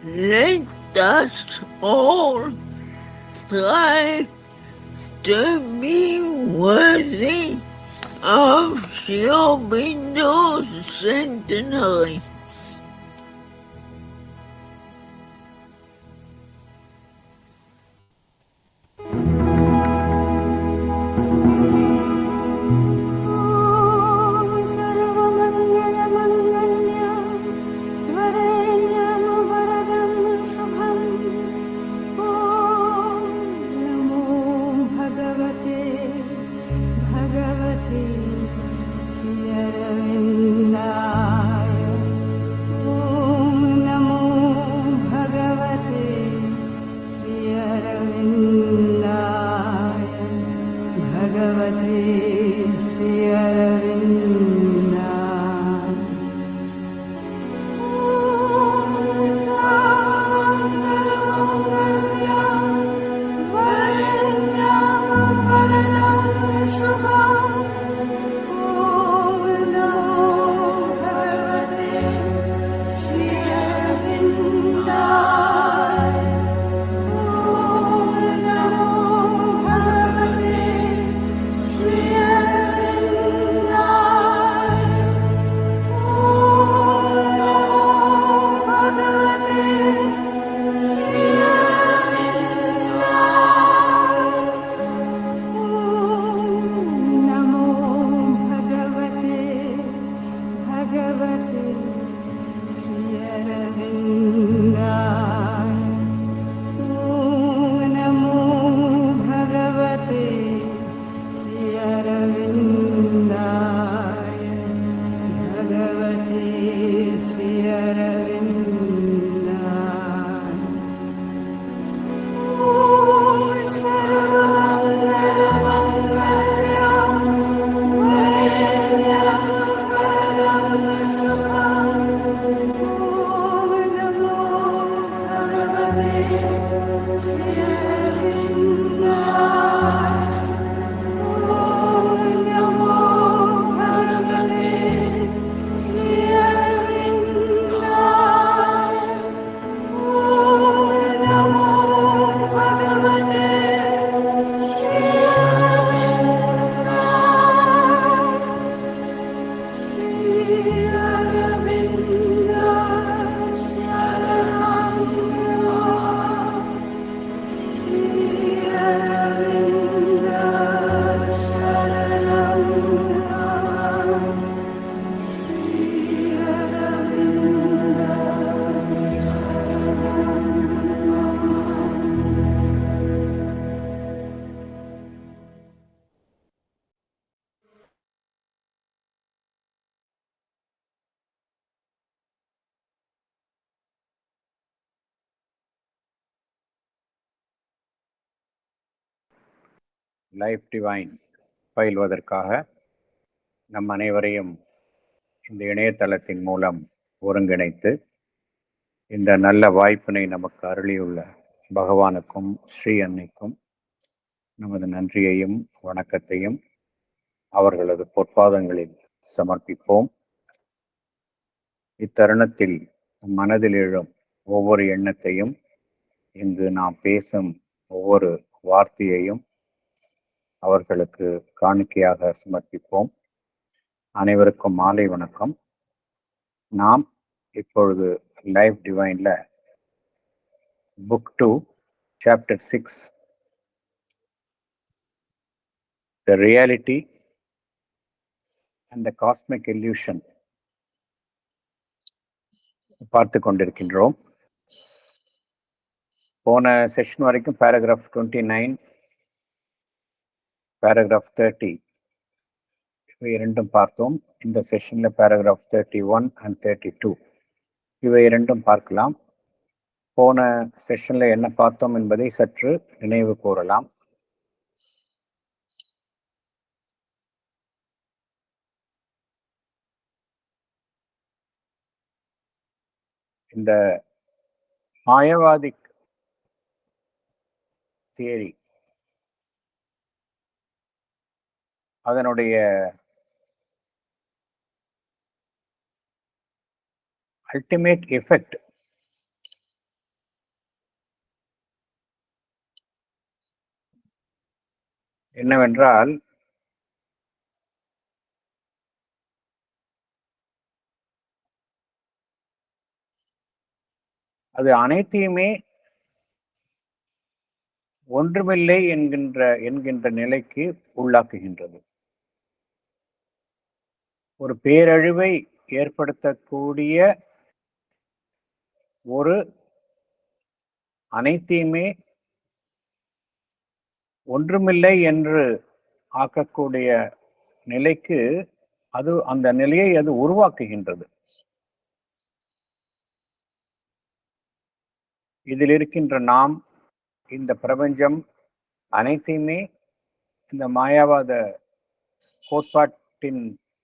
Let us all try to be worthy of Shobindo's centenary. Life Divine பயில்வதற்காக நம் அனைவரையும் இந்த இணையதளத்தின் மூலம் ஒருங்கிணைத்து இந்த நல்ல வாய்ப்பினை நமக்கு அருளியுள்ள பகவானுக்கும் ஸ்ரீ அன்னைக்கும் நமது நன்றியையும் வணக்கத்தையும் அவர்களது பொற்பாதங்களில் சமர்ப்பிப்போம். இத்தருணத்தில் மனதில் எழும் ஒவ்வொரு எண்ணத்தையும், இங்கு நாம் பேசும் ஒவ்வொரு வார்த்தையையும் அவர்களுக்கு காணிக்கையாக சமர்ப்பிப்போம். அனைவருக்கும் மாலை வணக்கம். நாம் இப்பொழுது லைஃப் டிவைன்ல book 2 chapter 6 the reality and the cosmic illusion பார்த்து கொண்டிருக்கின்றோம். போன செஷன் வரைக்கும் பேராகிராஃப் 29, பேராகிராஃப் 30 இவை இரண்டும் பார்த்தோம். இந்த செஷன்ல பேராகிராஃப் 31 அண்ட் 32 இவை இரண்டும் பார்க்கலாம். போன செஷன்ல என்ன பார்த்தோம் என்பதை சற்று நினைவு கூறலாம். இந்த மாயவாதி தியரி, அதனுடைய அல்டிமேட் எஃபெக்ட் என்னவென்றால், அது அனைத்தையுமே ஒன்றுமில்லை என்கின்ற நிலைக்கு உள்ளாக்குகின்றது. ஒரு பேரழிவை ஏற்படுத்தக்கூடிய ஒரு அனைத்தையுமே ஒன்றுமில்லை என்று ஆக்கக்கூடிய நிலைக்கு அந்த நிலையை அது உருவாக்குகின்றது. இதில் இருக்கின்ற நாம், இந்த பிரபஞ்சம் அனைத்தையுமே இந்த மாயாவாத கோட்பாட்டின்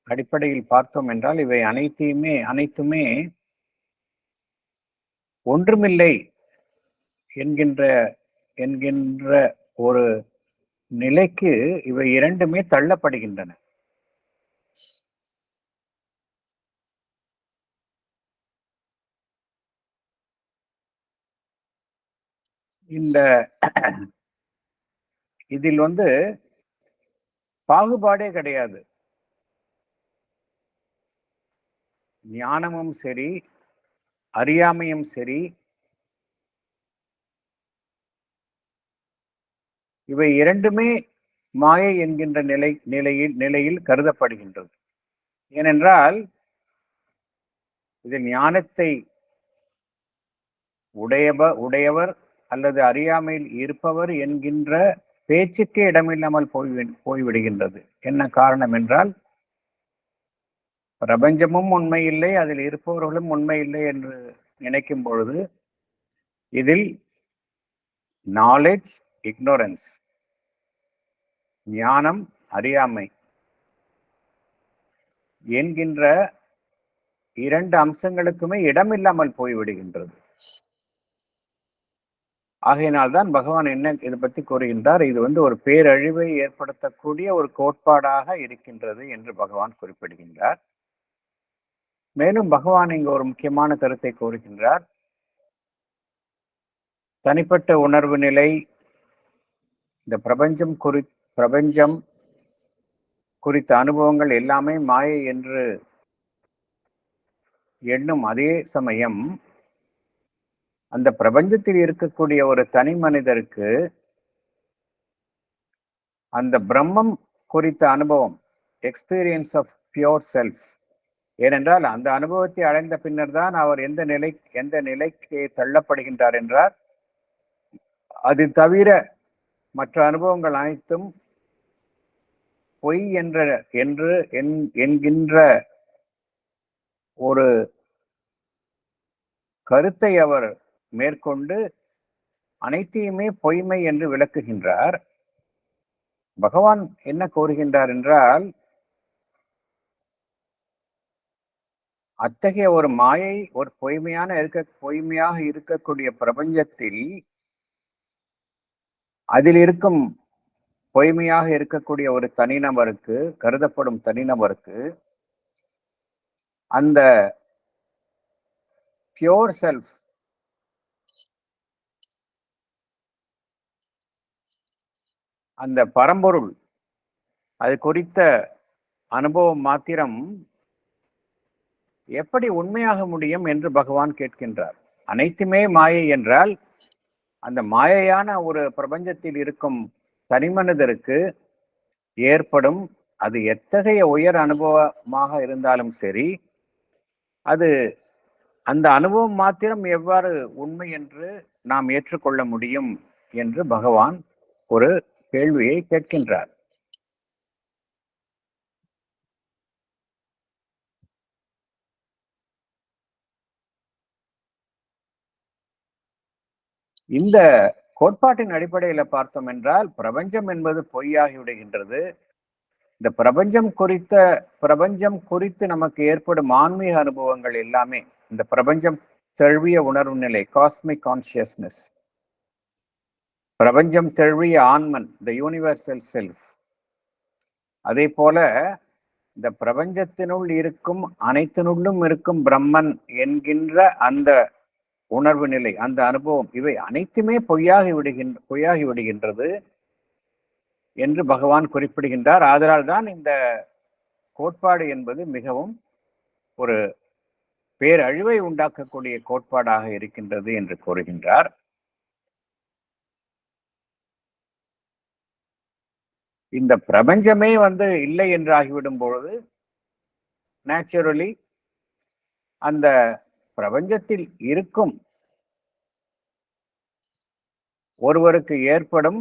அடிப்படையில் பார்த்தோம் என்றால், இவை அனைத்துமே ஒன்றுமில்லை என்கின்ற ஒரு நிலைக்கு இவை இரண்டுமே தள்ளப்படுகின்றன. இதில் பாகுபாடே கிடையாது. ஞானமும் சரி, அறியாமையும் சரி, இவை இரண்டுமே மாயை என்கின்ற நிலையில் கருதப்படுகின்றது. ஏனென்றால், இதில் ஞானத்தை உடையவர் அல்லது அறியாமையில் இருப்பவர் என்கின்ற பேச்சுக்கே இடமில்லாமல் போய்விடுகின்றது. என்ன காரணம் என்றால், பிரபஞ்சமும் உண்மை இல்லை, அதில் இருப்பவர்களும் உண்மை இல்லை என்று நினைக்கும் பொழுது இதில் நாலேஜ், இக்னோரன்ஸ், ஞானம், அறியாமை என்கின்ற இரண்டு அம்சங்களுக்குமே இடமில்லாமல் போய்விடுகின்றது. ஆகையினால்தான் பகவான் என்ன இதை பற்றி கூறுகின்றார், இது ஒரு பேரழிவை ஏற்படுத்தக்கூடிய ஒரு கோட்பாடாக இருக்கின்றது என்று பகவான் குறிப்பிடுகின்றார். மேலும் பகவான் இங்கு ஒரு முக்கியமான கருத்தை கூறுகின்றார். தனிப்பட்ட உணர்வு நிலை, இந்த பிரபஞ்சம் குறித்த அனுபவங்கள் எல்லாமே மாயை என்று எண்ணும் அதே சமயம், அந்த பிரபஞ்சத்தில் இருக்கக்கூடிய ஒரு தனி மனிதருக்கு அந்த பிரம்மம் குறித்த அனுபவம், எக்ஸ்பீரியன்ஸ் ஆஃப் பியோர் செல்ஃப், ஏனென்றால் அந்த அனுபவத்தை அடைந்த பின்னர் தான் அவர் எந்த நிலைக்கு தள்ளப்படுகின்றார் என்றால், அது தவிர மற்ற அனுபவங்கள் அனைத்தும் பொய் என்கின்ற ஒரு கருத்தை அவர் மேற்கொண்டு அனைத்தையுமே பொய்மை என்று விளக்குகின்றார். பகவான் என்ன கூறுகின்றார் என்றால், அத்தகைய ஒரு மாயை, ஒரு பொய்மையாக இருக்கக்கூடிய பிரபஞ்சத்தில் அதில் இருக்கும் பொய்மையாக இருக்கக்கூடிய ஒரு தனிநபருக்கு, கருதப்படும் தனிநபருக்கு, அந்த பியோர் செல்ஃப், அந்த பரம்பொருள், அது குறித்த அனுபவம் மாத்திரம் எப்படி உண்மையாக முடியும் என்று பகவான் கேட்கின்றார். அனைத்துமே மாயை என்றால், அந்த மாயையான ஒரு பிரபஞ்சத்தில் இருக்கும் தனிமனிதருக்கு ஏற்படும் அது எத்தகைய உயர் அனுபவமாக இருந்தாலும் சரி, அந்த அனுபவம் மாத்திரம் எவ்வாறு உண்மை என்று நாம் ஏற்றுக்கொள்ள முடியும் என்று பகவான் ஒரு கேள்வியை கேட்கின்றார். இந்த கோட்பாட்டின் அடிப்படையில் பார்த்தோம் என்றால், பிரபஞ்சம் என்பது பொய்யாகி விடுகின்றது. இந்த பிரபஞ்சம் குறித்து நமக்கு ஏற்படும் ஆன்மீக அனுபவங்கள் எல்லாமே இந்த பிரபஞ்சம் தழுவிய உணர்வு நிலை, காஸ்மிக் கான்சியஸ்னஸ், பிரபஞ்சம் தழுவிய ஆன்மன், த யூனிவர்சல் செல்ஃப், அதே போல இந்த பிரபஞ்சத்தினுள் இருக்கும் அனைத்தினுள்ளும் இருக்கும் பிரம்மன் என்கின்ற அந்த உணர்வு நிலை, அந்த அனுபவம், இவை அனைத்துமே பொய்யாகி விடுகின்றது. என்று பகவான் குறிப்பிடுகின்றார். ஆதலால் தான் இந்த கோட்பாடு என்பது மிகவும் ஒரு பேரழிவை உண்டாக்கக்கூடிய கோட்பாடாக இருக்கின்றது என்று கூறுகின்றார். இந்த பிரபஞ்சமே இல்லை என்று ஆகிவிடும் பொழுது நேச்சுரலி அந்த பிரபஞ்சத்தில் இருக்கும் ஒருவருக்கு ஏற்படும்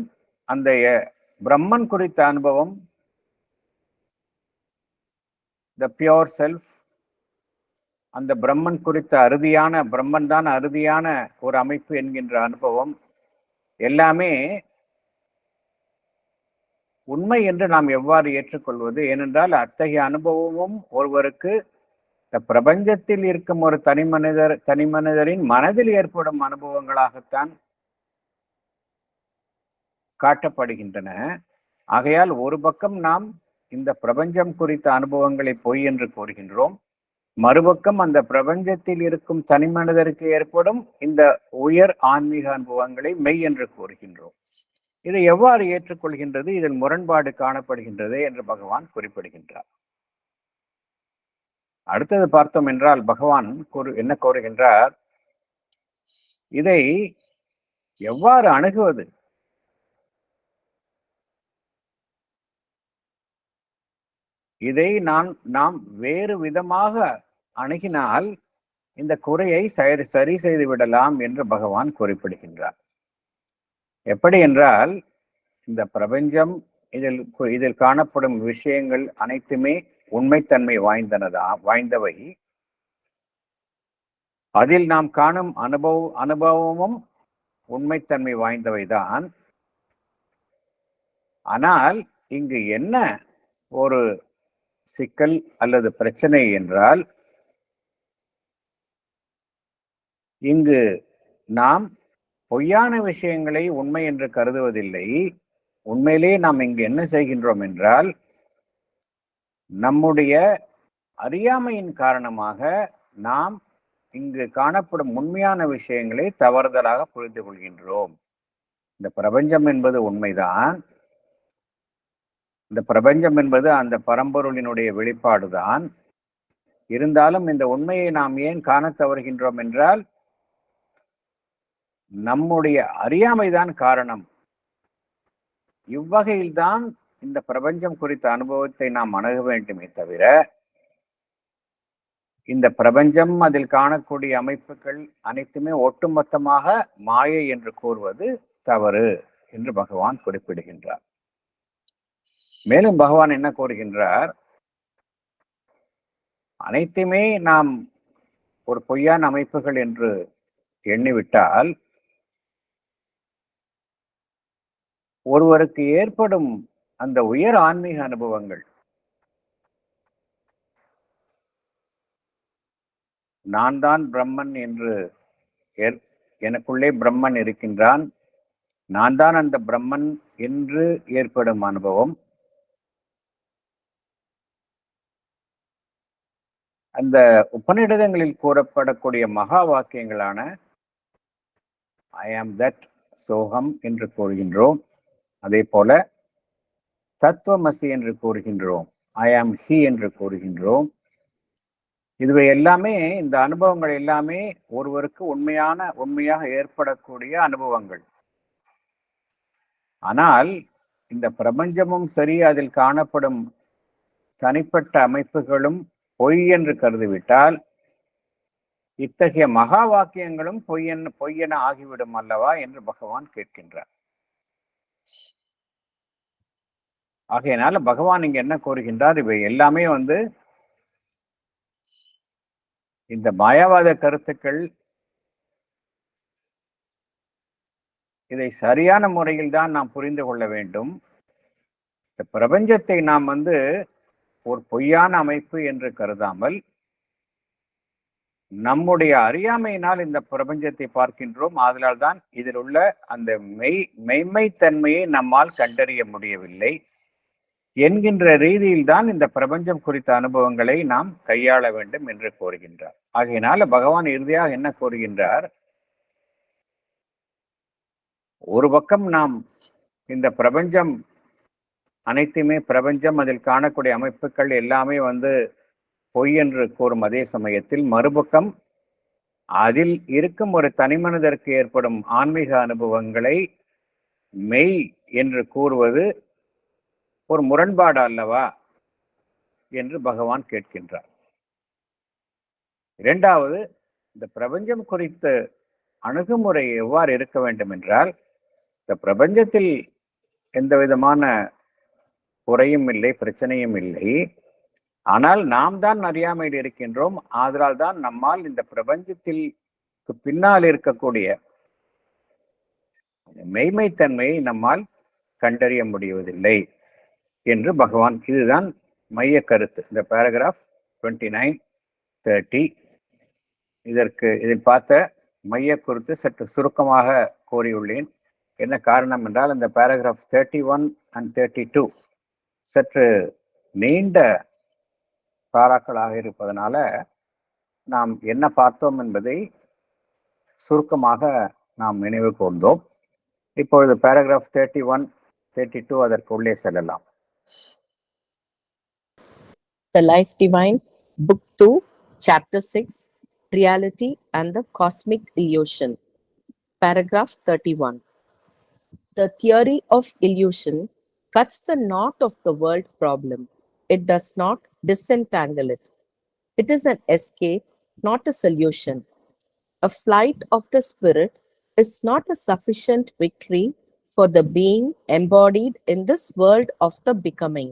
அந்த பிரம்மன் குறித்த அனுபவம், த பியோர் செல்ஃப், அந்த பிரம்மன் குறித்த அறுதியான பிரம்மன் தான் அறுதியான ஒரு அமைப்பு என்கின்ற அனுபவம் எல்லாமே உண்மை என்று நாம் எவ்வாறு ஏற்றுக்கொள்வது? ஏனென்றால் அத்தகைய அனுபவமும் ஒருவருக்கு இந்த பிரபஞ்சத்தில் இருக்கும் ஒரு தனி மனிதரின் மனதில் ஏற்படும் அனுபவங்களாகத்தான் காட்டப்படுகின்றன. ஆகையால் ஒரு பக்கம் நாம் இந்த பிரபஞ்சம் குறித்த அனுபவங்களை பொய் என்று கூறுகின்றோம், மறுபக்கம் அந்த பிரபஞ்சத்தில் இருக்கும் தனி மனிதருக்கு ஏற்படும் இந்த உயர் ஆன்மீக அனுபவங்களை மெய் என்று கூறுகின்றோம். இதை எவ்வாறு ஏற்றுக்கொள்கின்றது? இதில் முரண்பாடு காணப்படுகின்றது என்று பகவான் குறிப்பிடுகின்றார். அடுத்தது பார்த்தோம் என்றால் பகவான் என்ன கூறுகின்றார்? இதை எவ்வாறு அணுகுவது? இதை நாம் வேறு விதமாக அணுகினால் இந்த குறையை சரி செய்து விடலாம் என்று பகவான் குறிப்பிடுகின்றார். எப்படி என்றால், இந்த பிரபஞ்சம் இதில் காணப்படும் விஷயங்கள் அனைத்துமே உண்மைத்தன்மை வாய்ந்தவை. அதில் நாம் காணும் அனுபவமும் உண்மைத்தன்மை வாய்ந்தவைதான். ஆனால் இங்கு என்ன ஒரு சிக்கல் அல்லது பிரச்சனை என்றால், இங்கு நாம் பொய்யான விஷயங்களை உண்மை என்று கருதுவதில்லை. உண்மையிலே நாம் இங்கு என்ன செய்கின்றோம் என்றால், நம்முடைய அறியாமையின் காரணமாக நாம் இங்கு காணப்படும் உண்மையான விஷயங்களை தவறுதலாக புரிந்து கொள்கின்றோம். இந்த பிரபஞ்சம் என்பது உண்மைதான். இந்த பிரபஞ்சம் என்பது அந்த பரம்பொருளினுடைய வெளிப்பாடுதான். இருந்தாலும் இந்த உண்மையை நாம் ஏன் காண தவறுகின்றோம் என்றால், நம்முடைய அறியாமைதான் காரணம். இவ்வகையில்தான் இந்த பிரபஞ்சம் குறித்த அனுபவத்தை நாம் அணுக வேண்டுமே தவிர, இந்த பிரபஞ்சம் அதில் காணக்கூடிய அமைப்புகள் அனைத்துமே ஒட்டுமொத்தமாக மாயை என்று கூறுவது தவறு என்று பகவான் குறிப்பிடுகின்றார். மேலும் பகவான் என்ன கூறுகின்றார்? அனைத்துமே நாம் ஒரு பொய்யான அமைப்புகள் என்று எண்ணிவிட்டால் ஒருவருக்கு ஏற்படும் அந்த உயர் ஆன்மீக அனுபவங்கள், நான் தான் பிரம்மன் என்று, எனக்குள்ளே பிரம்மன் இருக்கின்றான், நான் தான் அந்த பிரம்மன் என்று ஏற்படும் அனுபவம், அந்த உபநிடதங்களில் கூறப்படக்கூடிய மகா வாக்கியங்களான ஐ ஆம் தட், சோகம் என்று கூறுகின்றோம். அதே போல தத்துவமசி என்று கூறுகின்றோம், ஐ ஆம் ஹி என்று கூறுகின்றோம். இதுவை எல்லாமே, இந்த அனுபவங்கள் எல்லாமே ஒருவருக்கு உண்மையாக ஏற்படக்கூடிய அனுபவங்கள். ஆனால் இந்த பிரபஞ்சமும் சரி, அதில் காணப்படும் தனிப்பட்ட அமைப்புகளும் பொய் என்று கருதிவிட்டால் இத்தகைய மகா வாக்கியங்களும் பொய்யென ஆகிவிடும் அல்லவா என்று பகவான் கேட்கின்றார். ஆகையினால பகவான் இங்க என்ன கூறுகின்றார்? இவை எல்லாமே இந்த மாயாவாத கருத்துக்கள் இதை சரியான முறையில் தான் நாம் புரிந்து கொள்ள வேண்டும். இந்த பிரபஞ்சத்தை நாம் ஒரு பொய்யான அமைப்பு என்று கருதாமல், நம்முடைய அறியாமையினால் இந்த பிரபஞ்சத்தை பார்க்கின்றோம். ஆதலால் தான் இதில் உள்ள அந்த மெய்மைத்தன்மையை நம்மால் கண்டறிய முடியவில்லை என்கின்ற ரீதியில் தான் இந்த பிரபஞ்சம் குறித்த அனுபவங்களை நாம் கையாள வேண்டும் என்று கூறுகின்றார். ஆகையினால பகவான் இறுதியாக என்ன கூறுகின்றார்? ஒரு பக்கம் நாம் இந்த பிரபஞ்சம் அனைத்துமே பிரபஞ்சம், அதில் காணக்கூடிய அமைப்புகள் எல்லாமே பொய் என்று கூறும் அதே சமயத்தில் மறுபக்கம் அதில் இருக்கும் ஒரு தனிமனிதருக்கு ஏற்படும் ஆன்மீக அனுபவங்களை மெய் என்று கூறுவது ஒரு முரண்பாடு அல்லவா என்று பகவான் கேட்கின்றார். இரண்டாவது, இந்த பிரபஞ்சம் குறித்த அணுகுமுறை எவ்வாறு இருக்க வேண்டும் என்றால், இந்த பிரபஞ்சத்தில் எந்த விதமான குறையும் இல்லை, பிரச்சனையும் இல்லை. ஆனால் நாம் தான் அறியாமையில் இருக்கின்றோம். ஆதலால் தான் நம்மால் இந்த பிரபஞ்சத்தில் பின்னால் இருக்கக்கூடிய மெய்மைத்தன்மையை நம்மால் கண்டறிய முடிவதில்லை என்று பகவான், இதுதான் மைய கருத்து. இந்த பேராகிராஃப் 29, 30 இதில் பார்த்த மைய கருத்து சற்று சுருக்கமாக கூறியுள்ளேன். என்ன காரணம் என்றால், இந்த பேராகிராஃப் 31 and 32 சற்று நீண்ட பாராக்களாக இருப்பதனால நாம் என்ன பார்த்தோம் என்பதை சுருக்கமாக நாம் நினைவு கூர்ந்தோம். இப்பொழுது பேராகிராஃப் 31, 32 அதற்கு உள்ளே செல்லலாம். The Life Divine, Book 2, Chapter 6, Reality and the Cosmic Illusion. Paragraph 31. The theory of illusion cuts the knot of the world problem. It does not disentangle it. It is an escape, not a solution. A flight of the spirit is not a sufficient victory for the being embodied in this world of the becoming.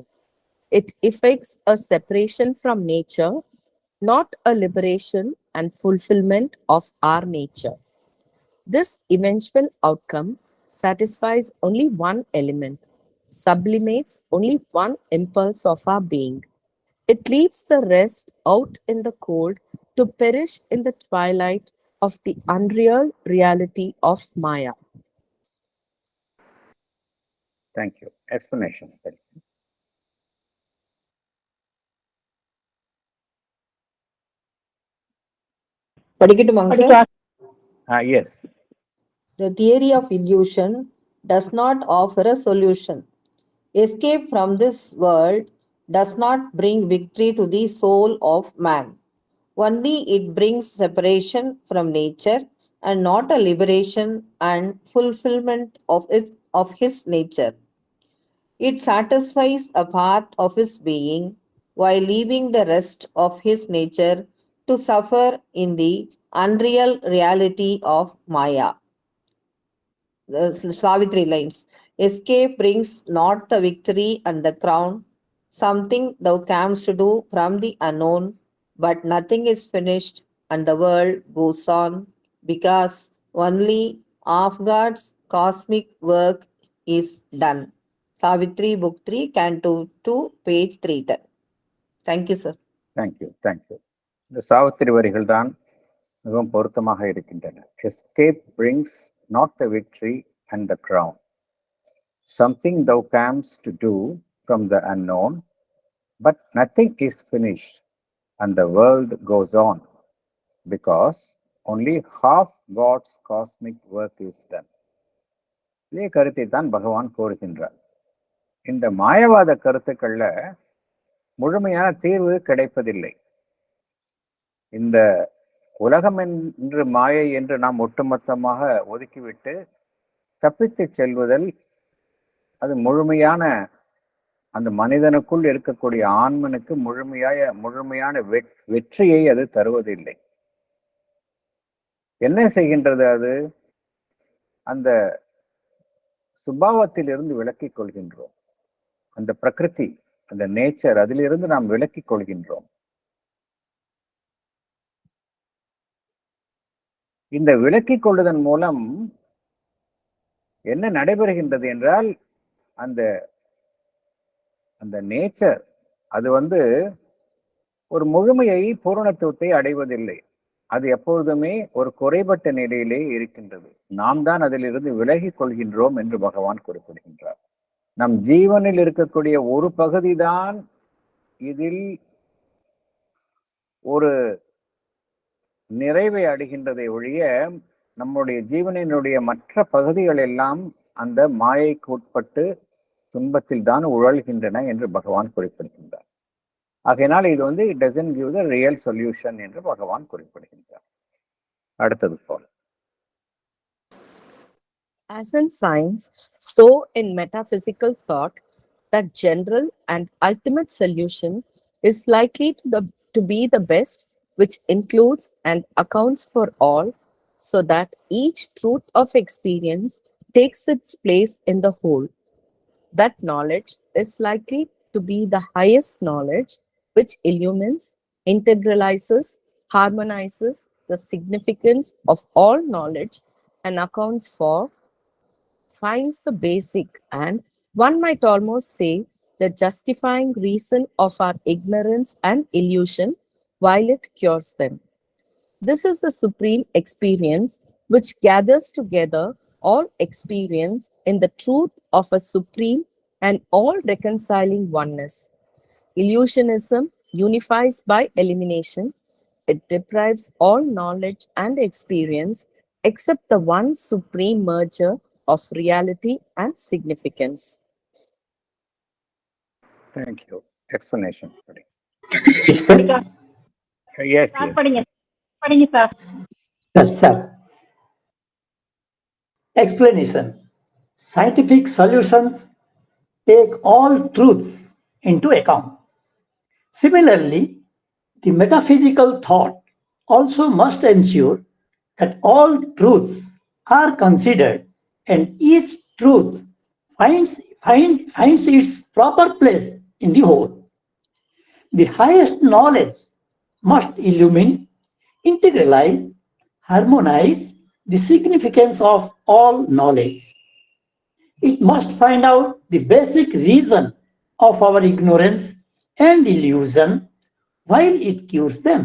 It effects a separation from nature, not a liberation and fulfillment of our nature. This eventual outcome satisfies only one element, sublimates only one impulse of our being. It leaves the rest out in the cold to perish in the twilight of the unreal reality of Maya. Thank you. Explanation. Yes. The theory of illusion does not offer a solution. Escape from this world does not bring victory to the soul of man. Only it brings separation from nature and not a liberation and fulfillment of his nature. It satisfies a part of his being while leaving the rest of his nature to suffer in the unreal reality of Maya. The Savitri lines. Escape brings not the victory and the crown, something thou camest to do from the unknown, but nothing is finished and the world goes on, because only of God's cosmic work is done. Savitri, Book 3, Canto 2, page 310. Thank you, sir. Thank you. இந்த சாவித்திரி வரிகள் தான் மிகவும் பொருத்தமாக இருக்கின்றன. Escape brings not the victory and the crown. Something thou camest to do from the unknown, but nothing is finished, and the world goes on, because only half God's cosmic work is done. இதே கருத்தை தான் பகவான் கூறுகின்றார். இந்த மாயவாத கருத்துக்கள்ல முழுமையான தீர்வு கிடைப்பதில்லை. இந்த உலகம் என்று மாயை என்று நாம் ஒட்டுமொத்தமாக ஒதுக்கிவிட்டு தப்பித்து செல்வதில் அது முழுமையான அந்த மனிதனுக்குள் இருக்கக்கூடிய ஆன்மனுக்கு முழுமையான வெற்றியை அது தருவதில்லை. என்ன செய்கின்றது? அது அந்த சுபாவத்தில் இருந்து விலக்கிக் கொள்கின்றோம். அந்த பிரகிருதி, அந்த நேச்சர், அதிலிருந்து நாம் விலக்கிக் கொள்கின்றோம். இந்த விலக்கிக் கொள்வதன் மூலம் என்ன நடைபெறுகின்றது என்றால், அந்த நேச்சர் அது ஒரு முழுமையை, பூரணத்துவத்தை அடைவதில்லை. அது எப்பொழுதுமே ஒரு குறைபட்ட நிலையிலே இருக்கின்றது. நாம் தான் அதிலிருந்து விலகிக் கொள்கின்றோம் என்று பகவான் குறிப்பிடுகின்றார். நம் ஜீவனில் இருக்கக்கூடிய ஒரு பகுதிதான் இதில் ஒரு நிறைவை அடைகின்றதை ஒழிய, நம்முடைய ஜீவனினுடைய மற்ற பகுதிகள் எல்லாம் அந்த மாயைக்கு உட்பட்டு துன்பத்தில் தான் உழல்கின்றன என்று பகவான் குறிப்பிடுகின்றார். ஆகையினால் இது வந்து it doesn't give the real solution என்று பகவான் குறிப்பிடுகின்றார். அடுத்தது போல As in science, so in metaphysical thought, that general and ultimate solution is likely to be the best, which includes and accounts for all, so that each truth of experience takes its place in the whole. That knowledge is likely to be the highest knowledge, which illumines, integralizes, harmonizes the significance of all knowledge and accounts for, finds the basic and, one might almost say, the justifying reason of our ignorance and illusion while it cures them. This is the supreme experience which gathers together all experience in the truth of a supreme and all-reconciling oneness. Illusionism unifies by elimination. It deprives all knowledge and experience except the one supreme merger of reality and significance. Thank you. Explanation. Yes, sir. Yes, Start yes. படிங்க sir. Sir. Explanation. Scientific solutions take all truths into account. Similarly, the metaphysical thought also must ensure that all truths are considered and each truth finds its proper place in the whole. The highest knowledge must illumine, integralize, harmonize the significance of all knowledge. It must find out the basic reason of our ignorance and illusion while it cures them.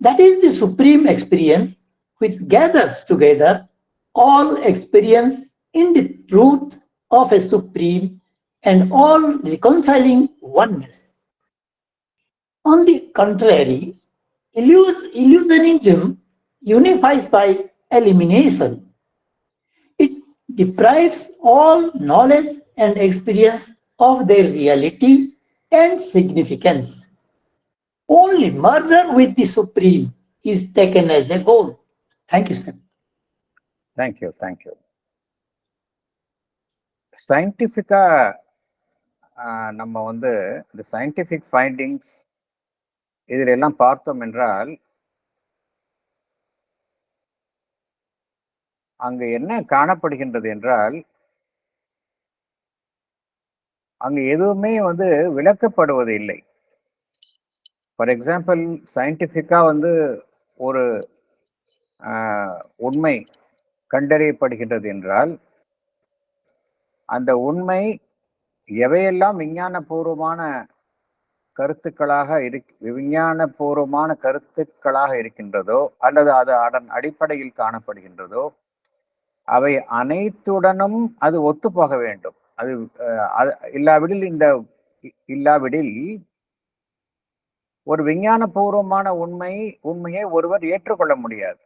That is the supreme experience which gathers together all experience in the truth of a supreme and all-reconciling oneness. On the contrary, illusionism unifies by elimination. It deprives all knowledge and experience of their reality and significance. Only merger with the Supreme is taken as a goal. Thank you, sir. Thank you. Thank you. சயின்டிஃபிக்கா நம்ம வந்து இந்த scientific findings இதில் எல்லாம் பார்த்தோம் என்றால் அங்கு என்ன காணப்படுகின்றது என்றால் அங்கு எதுவுமே வந்து விளக்கப்படுவது இல்லை. ஃபார் எக்ஸாம்பிள், சயின்டிஃபிக்கா வந்து ஒரு உண்மை கண்டறியப்படுகின்றது என்றால் அந்த உண்மை எவையெல்லாம் விஞ்ஞானபூர்வமான கருத்துக்களாக இருக்கின்றதோ அல்லது அது அதன் அடிப்படையில் காணப்படுகின்றதோ அவை அனைத்துடனும் அது ஒத்துப்போக வேண்டும். அது இல்லாவிடில் ஒரு விஞ்ஞானபூர்வமான உண்மையை ஒருவர் ஏற்றுக்கொள்ள முடியாது.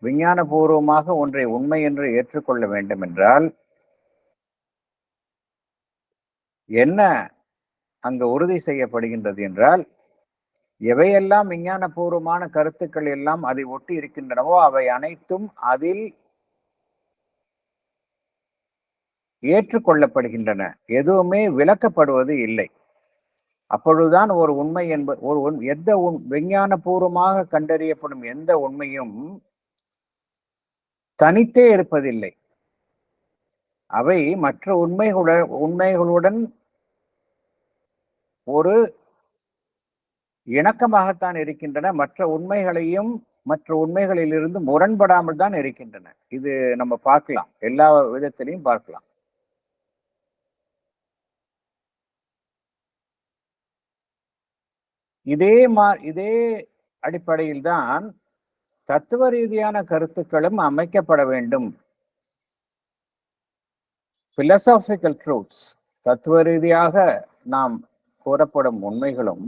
விஞ்ஞானபூர்வமாக ஒன்றை உண்மை என்று ஏற்றுக்கொள்ள வேண்டும் என்றால் என்ன அங்கு உறுதி செய்யப்படுகின்றது என்றால் எவையெல்லாம் விஞ்ஞானபூர்வமான கருத்துக்கள் எல்லாம் அதை ஒட்டி இருக்கின்றனவோ அவை அனைத்தும் அதில் ஏற்றுக்கொள்ளப்படுகின்றன, எதுவுமே விளக்கப்படுவது இல்லை. அப்பொழுதுதான் ஒரு உண்மை என்பது விஞ்ஞானபூர்வமாக கண்டறியப்படும் எந்த உண்மையும் தனித்தே இருப்பதில்லை. அவை மற்ற உண்மைகளுடன் ஒரு இணக்கமாகத்தான் இருக்கின்றன. மற்ற உண்மைகளிலிருந்து முரண்படாமல் தான் இருக்கின்றன. இது நம்ம பார்க்கலாம், எல்லா விதத்திலையும் பார்க்கலாம். இதே அடிப்படையில் தான் தத்துவ ரீதியான கருத்துக்களும் அமைக்கப்பட வேண்டும். பிலசாபிக்கல் ட்ரூத்ஸ், தத்துவ ரீதியாக நாம் கூறப்படும் உண்மைகளும்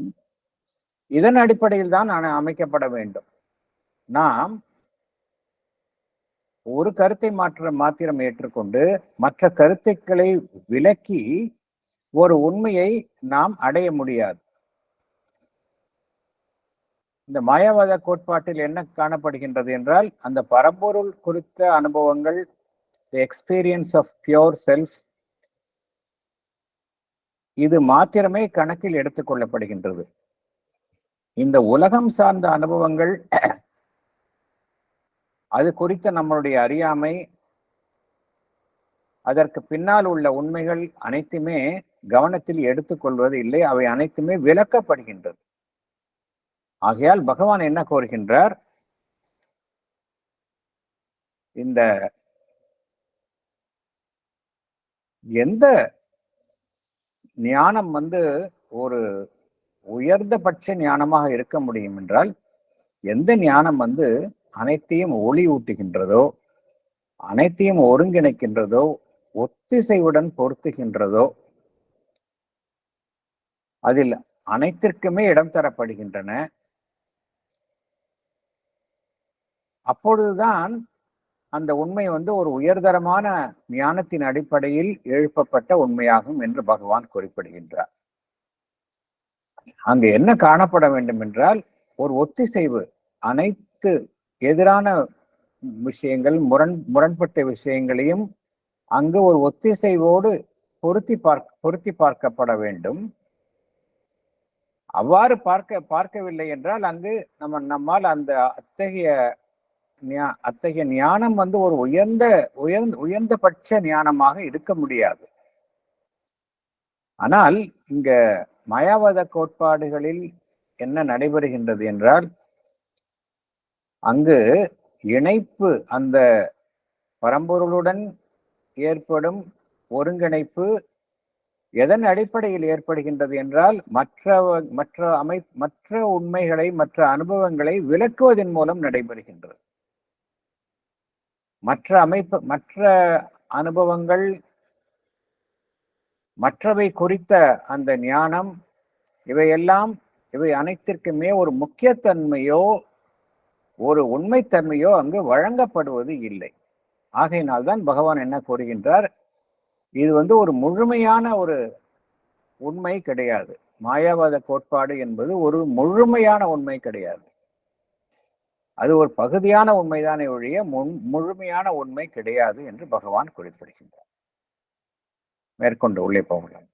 இதன் அடிப்படையில் தான் அமைக்கப்பட வேண்டும். நாம் ஒரு கருத்தை மாத்திரம் ஏற்றுக்கொண்டு மற்ற கருத்துக்களை விலக்கி ஒரு உண்மையை நாம் அடைய முடியாது. இந்த மாயாவாத கோட்பாட்டில் என்ன காணப்படுகின்றது என்றால், அந்த பரம்பொருள் குறித்த அனுபவங்கள், the experience of pure self, இது மாத்திரமே கணக்கில் எடுத்துக்கொள்ளப்படுகின்றது. இந்த உலகம் சார்ந்த அனுபவங்கள், அது குறித்த நம்மளுடைய அறியாமை, அதற்கு பின்னால் உள்ள உண்மைகள் அனைத்துமே கவனத்தில் எடுத்துக்கொள்வது இல்லை. அவை அனைத்துமே விளக்கப்படுகின்றது. ஆகையால் பகவான் என்ன கோருகின்றார்? இந்த எந்த ஞானம் ஒரு உயர்ந்தபட்ச ஞானமாக இருக்க முடியும் என்றால், எந்த ஞானம் அனைத்தையும் ஒளி ஊட்டுகின்றதோ, அனைத்தையும் ஒருங்கிணைக்கின்றதோ, ஒத்திசைவுடன் பொருத்துகின்றதோ, அதில் அனைத்திற்குமே இடம் தரப்படுகின்றன. அப்பொழுதுதான் அந்த உண்மை ஒரு உயர்தரமான ஞானத்தின் அடிப்படையில் எழுப்பப்பட்ட உண்மையாகும் என்று பகவான் குறிப்பிடுகின்றார். அங்கு என்ன காணப்பட வேண்டும் என்றால், ஒரு ஒத்திசைவு. அனைத்து எதிரான விஷயங்கள், முரண்பட்ட விஷயங்களையும் அங்கு ஒரு ஒத்திசைவோடு பொருத்தி பார்க்கப்பட வேண்டும். அவ்வாறு பார்க்கவில்லை என்றால் அங்கு நம்மால் அந்த அத்தகைய ஞானம் ஒரு உயர்ந்தபட்ச ஞானமாக இருக்க முடியாது. ஆனால் இங்க மாயாவாத கோட்பாடுகளில் என்ன நடைபெறுகின்றது என்றால், அங்கு இணைப்பு, அந்த பரம்பொருளுடன் ஏற்படும் ஒருங்கிணைப்பு எதன் அடிப்படையில் ஏற்படுகின்றது என்றால், மற்ற உண்மைகளை, மற்ற அனுபவங்களை விளக்குவதன் மூலம் நடைபெறுகின்றது. மற்ற அனுபவங்கள், மற்றவை குறித்த அந்த ஞானம், இவை அனைத்திற்குமே ஒரு முக்கியத்தன்மையோ ஒரு உண்மைத்தன்மையோ அங்கு வழங்கப்படுவது இல்லை. ஆகையினால்தான் பகவான் என்ன கூறுகின்றார்? இது ஒரு முழுமையான ஒரு உண்மை கிடையாது. மாயாவாத கோட்பாடு என்பது ஒரு முழுமையான உண்மை கிடையாது. அது ஒரு பகுதியான உண்மைதானே ஒழிய முழுமையான உண்மை கிடையாது என்று பகவான் குறிப்பிடுகின்றார். மேற்கொண்டு உள்ளே போகலாம்.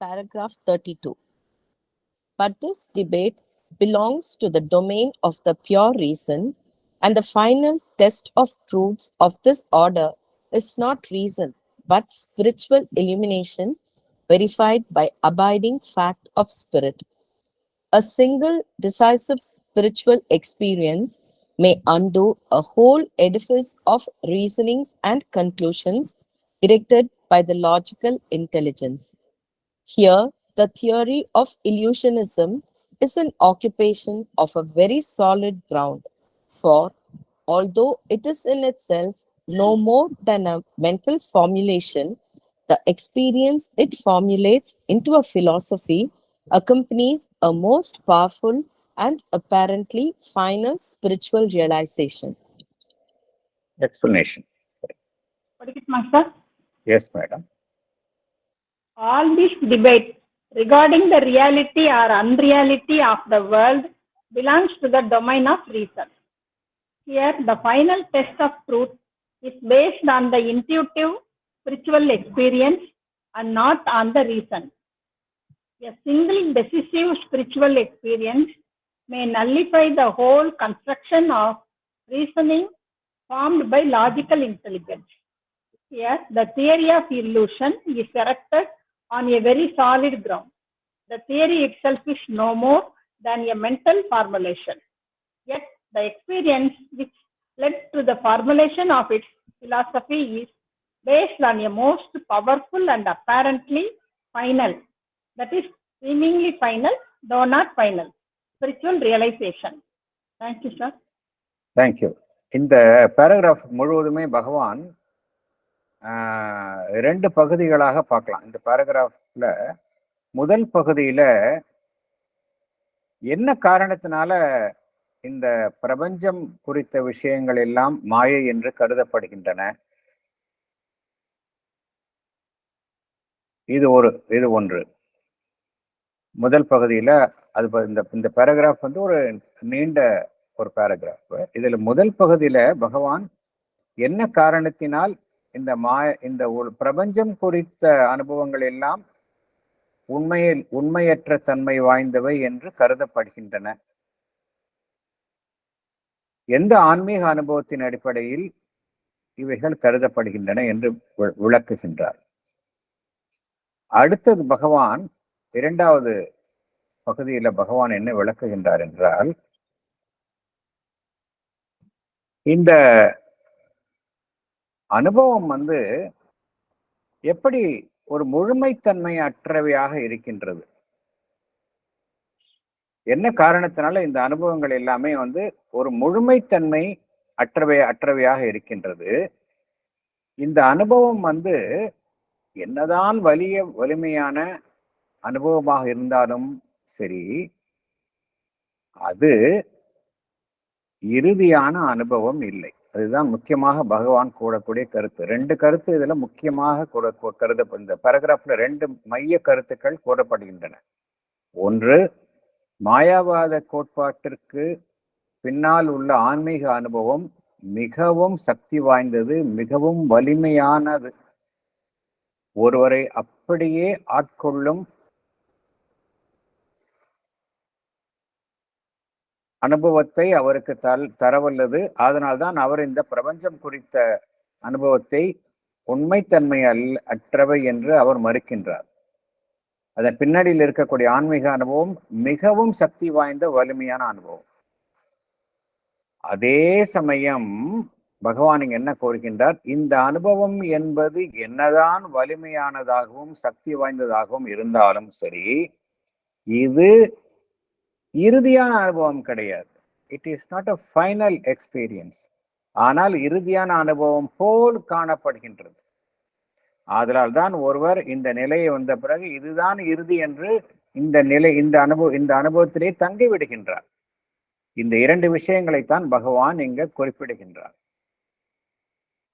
Paragraph 32. But this debate belongs to the domain of the pure reason, and the final test of truths of this order is not reason, but spiritual illumination verified by abiding fact of spirit. A single decisive spiritual experience may undo a whole edifice of reasonings and conclusions directed by the logical intelligence. Here, the theory of illusionism is an occupation of a very solid ground, for although it is in itself no more than a mental formulation, the experience it formulates into a philosophy accompanies a most powerful and apparently final spiritual realization. Explanation. Master? Yes, madam. All this debate regarding the reality or unreality of the world belongs to the domain of reason. Here, the final test of truth is based on the intuitive spiritual experience and not on the reason. A single decisive spiritual experience may nullify the whole construction of reasoning formed by logical intelligence. Here, the theory of illusion is erected on a very solid ground. The theory itself is no more than a mental formulation. Yet, the experience which led to the formulation of its philosophy is based on a most powerful and apparently final, that is seemingly final, though not final, spiritual realization. Thank you, sir. Thank you. இந்த paragraph முழுவதுமே பகவான் ரெண்டு பகுதிகளாக பார்க்கலாம். இந்த பேராகிராஃப்ல முதல் பகுதியில என்ன காரணத்தினால இந்த பிரபஞ்சம் குறித்த விஷயங்கள் எல்லாம் மாயை என்று கருதப்படுகின்றன. இது ஒன்று. முதல் பகுதியில அது இந்த பேராகிராஃப் வந்து ஒரு நீண்ட ஒரு பேராகிராஃப். இதுல முதல் பகுதியில பகவான் என்ன காரணத்தினால் இந்த பிரபஞ்சம் குறித்த அனுபவங்கள் எல்லாம் உண்மையற்ற தன்மை வாய்ந்தவை என்று கருதப்படுகின்றன, எந்த ஆன்மீக அனுபவத்தின் அடிப்படையில் இவைகள் கருதப்படுகின்றன என்று விளக்குகின்றார். அடுத்தது பகவான் இரண்டாவது பகுதியில பகவான் என்ன விளக்குகின்றார் என்றால், இந்த அனுபவம் வந்து எப்படி ஒரு முழுமைத்தன்மை அற்றவையாக இருக்கின்றது, என்ன காரணத்தினால இந்த அனுபவங்கள் எல்லாமே வந்து ஒரு முழுமைத்தன்மை அற்றவையாக இருக்கின்றது. இந்த அனுபவம் வந்து என்னதான் வலிமையான அனுபவமாக இருந்தாலும் சரி, அது இறுதியான அனுபவம் இல்லை. அதுதான் முக்கியமாக பகவான் கூறக்கூடிய கருத்து. ரெண்டு கருத்து இதுல முக்கியமாக இந்த பேராகிராஃப்ல ரெண்டு மைய கருத்துக்கள் கூறப்படுகின்றன. ஒன்று, மாயாவாத கோட்பாட்டிற்கு பின்னால் உள்ள ஆன்மீக அனுபவம் மிகவும் சக்தி வாய்ந்தது, மிகவும் வலிமையானது, ஒருவரை அப்படியே ஆட்கொள்ளும் அனுபவத்தை அவருக்கு தரவல்லது. அதனால்தான் அவர் இந்த பிரபஞ்சம் குறித்த அனுபவத்தை உண்மைத்தன்மை அற்றவை என்று அவர் மறுக்கின்றார். அதன் பின்னணியில் இருக்கக்கூடிய ஆன்மீக அனுபவம் மிகவும் சக்தி வாய்ந்த வலிமையான அனுபவம். அதே சமயம் பகவான் இங்க என்ன கோருகின்றார், இந்த அனுபவம் என்பது என்னதான் வலிமையானதாகவும் சக்தி வாய்ந்ததாகவும் இருந்தாலும் சரி, இது இறுதியான அனுபவம் கிடையாது. It is not a final experience. ஆனால் இறுதியான அனுபவம் போல் காணப்படுகின்றது. ஆதலால் தான் ஒருவர் இந்த நிலையை வந்த பிறகு இதுதான் இறுதி என்று இந்த அனுபவத்திலே தங்கி விடுகின்றார். இந்த இரண்டு விஷயங்களைத்தான் பகவான் இங்க குறிப்பிடுகின்றார்.